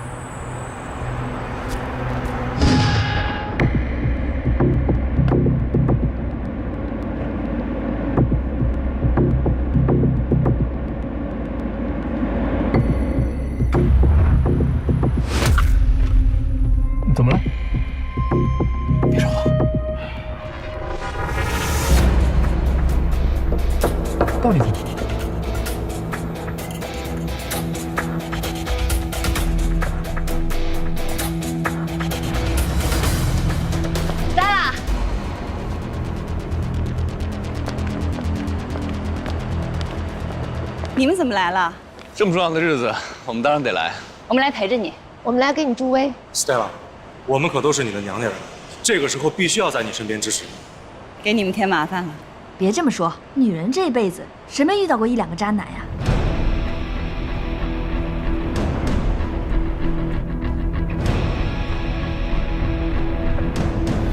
怎么了？别说话。到底怎么了？来啦！你们怎么来了？这么重要的日子，我们当然得来。我们来陪着你。我们来给你助威。Stella， 我们可都是你的娘家人，这个时候必须要在你身边支持你。给你们添麻烦了。别这么说，女人这辈子谁没遇到过1、2个渣男呀？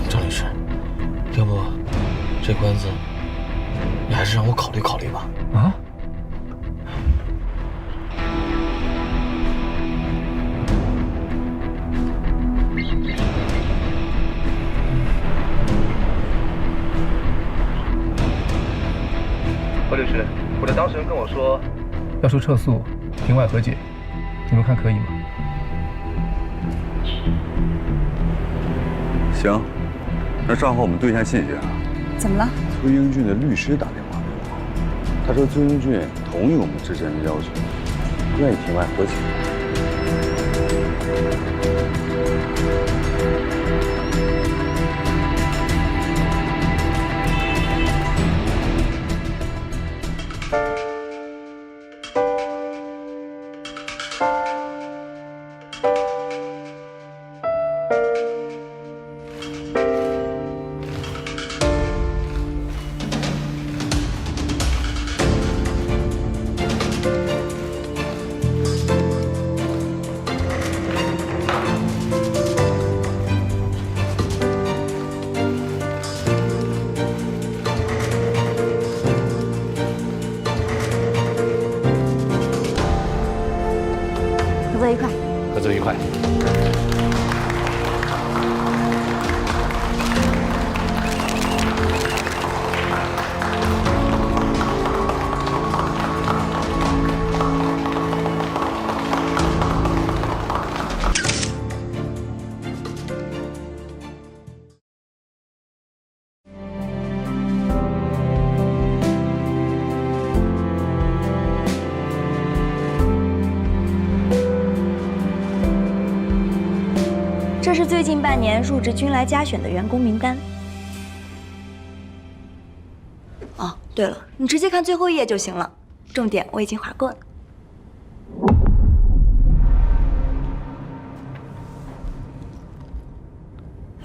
张律师，要不这官司你还是让我考虑考虑吧。啊？何律师，我的当事人跟我说，要求撤诉，庭外和解，你们看可以吗？行，那稍后我们对一下信息啊。怎么了？崔英俊的律师打电话给我，他说崔英俊同意我们之前的要求，愿意庭外和解。合作愉快。合作愉快。这是最近半年入职军来加选的员工名单。哦，对了，你直接看最后一页就行了，重点我已经划过了。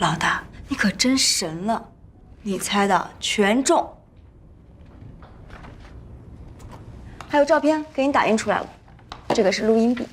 老大，你可真神了，你猜的全中。还有照片给你打印出来了，这个是录音笔。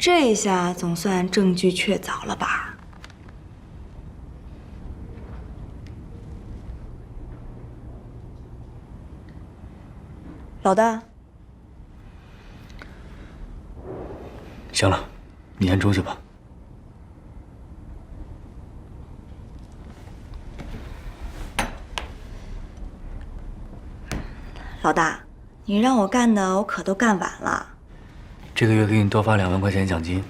这下总算证据确凿了吧？老大，行了，你先出去吧。老大，你让我干的，我可都干完了。这个月给你多发2万块钱奖金。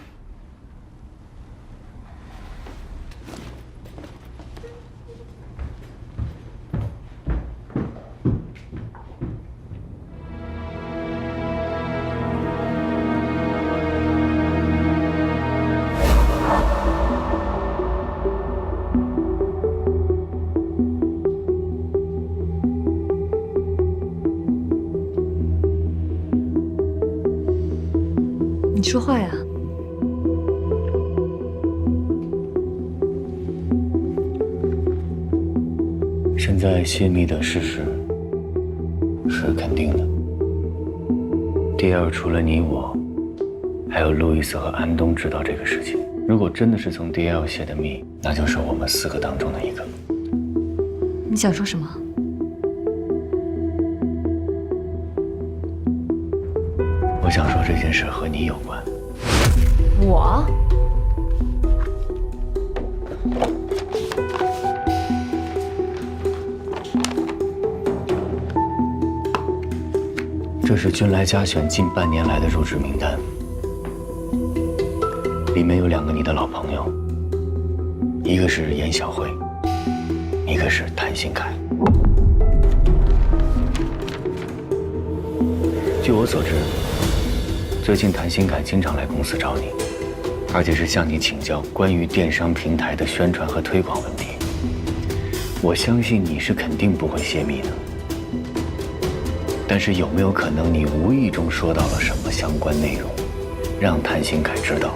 你说话呀！现在泄密的事实是肯定的。DL 除了你我，还有路易斯和安东知道这个事情。如果真的是从 DL 泄的密，那就是我们4个当中的一个。你想说什么？我想说这件事和你有关。我？这是军来嘉选近半年来的入职名单，里面有2个你的老朋友，一个是严小慧，一个是谭新凯。据我所知，最近谭新凯经常来公司找你，而且是向你请教关于电商平台的宣传和推广问题。我相信你是肯定不会泄密的，但是有没有可能你无意中说到了什么相关内容，让谭新凯知道？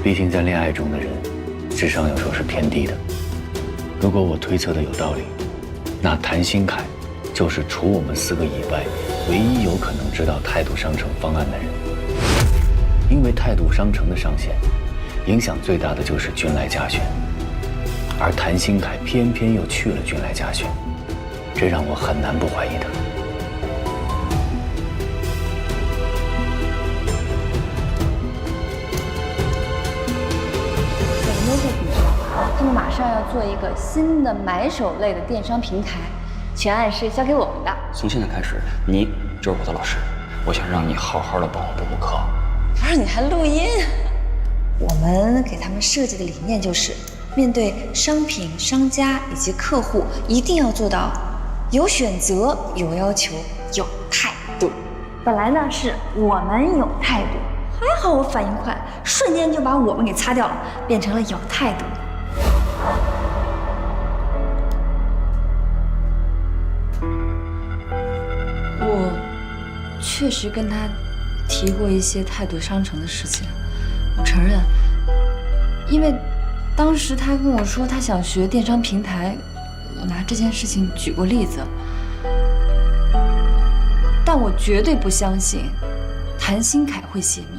毕竟在恋爱中的人，智商有时候是偏低的。如果我推测的有道理，那谭新凯就是除我们4个以外，唯一有可能知道态度商城方案的人。因为态度商城的上线，影响最大的就是军来嘉选，而谭新凯偏偏又去了军来嘉选，这让我很难不怀疑他。我们都在比较，他们马上要做一个新的买手类的电商平台，全案是交给我们的。从现在开始，你就是我的老师，我想让你好好的帮我补补课。不是，你还录音？我们给他们设计的理念就是，面对商品、商家以及客户，一定要做到有选择、有要求、有态度。本来呢是我们有态度，还好我反应快，瞬间就把我们给擦掉了，变成了有态度。我确实跟他提过一些态度商城的事情，我承认，因为当时他跟我说他想学电商平台，我拿这件事情举过例子，但我绝对不相信谭新凯会泄密。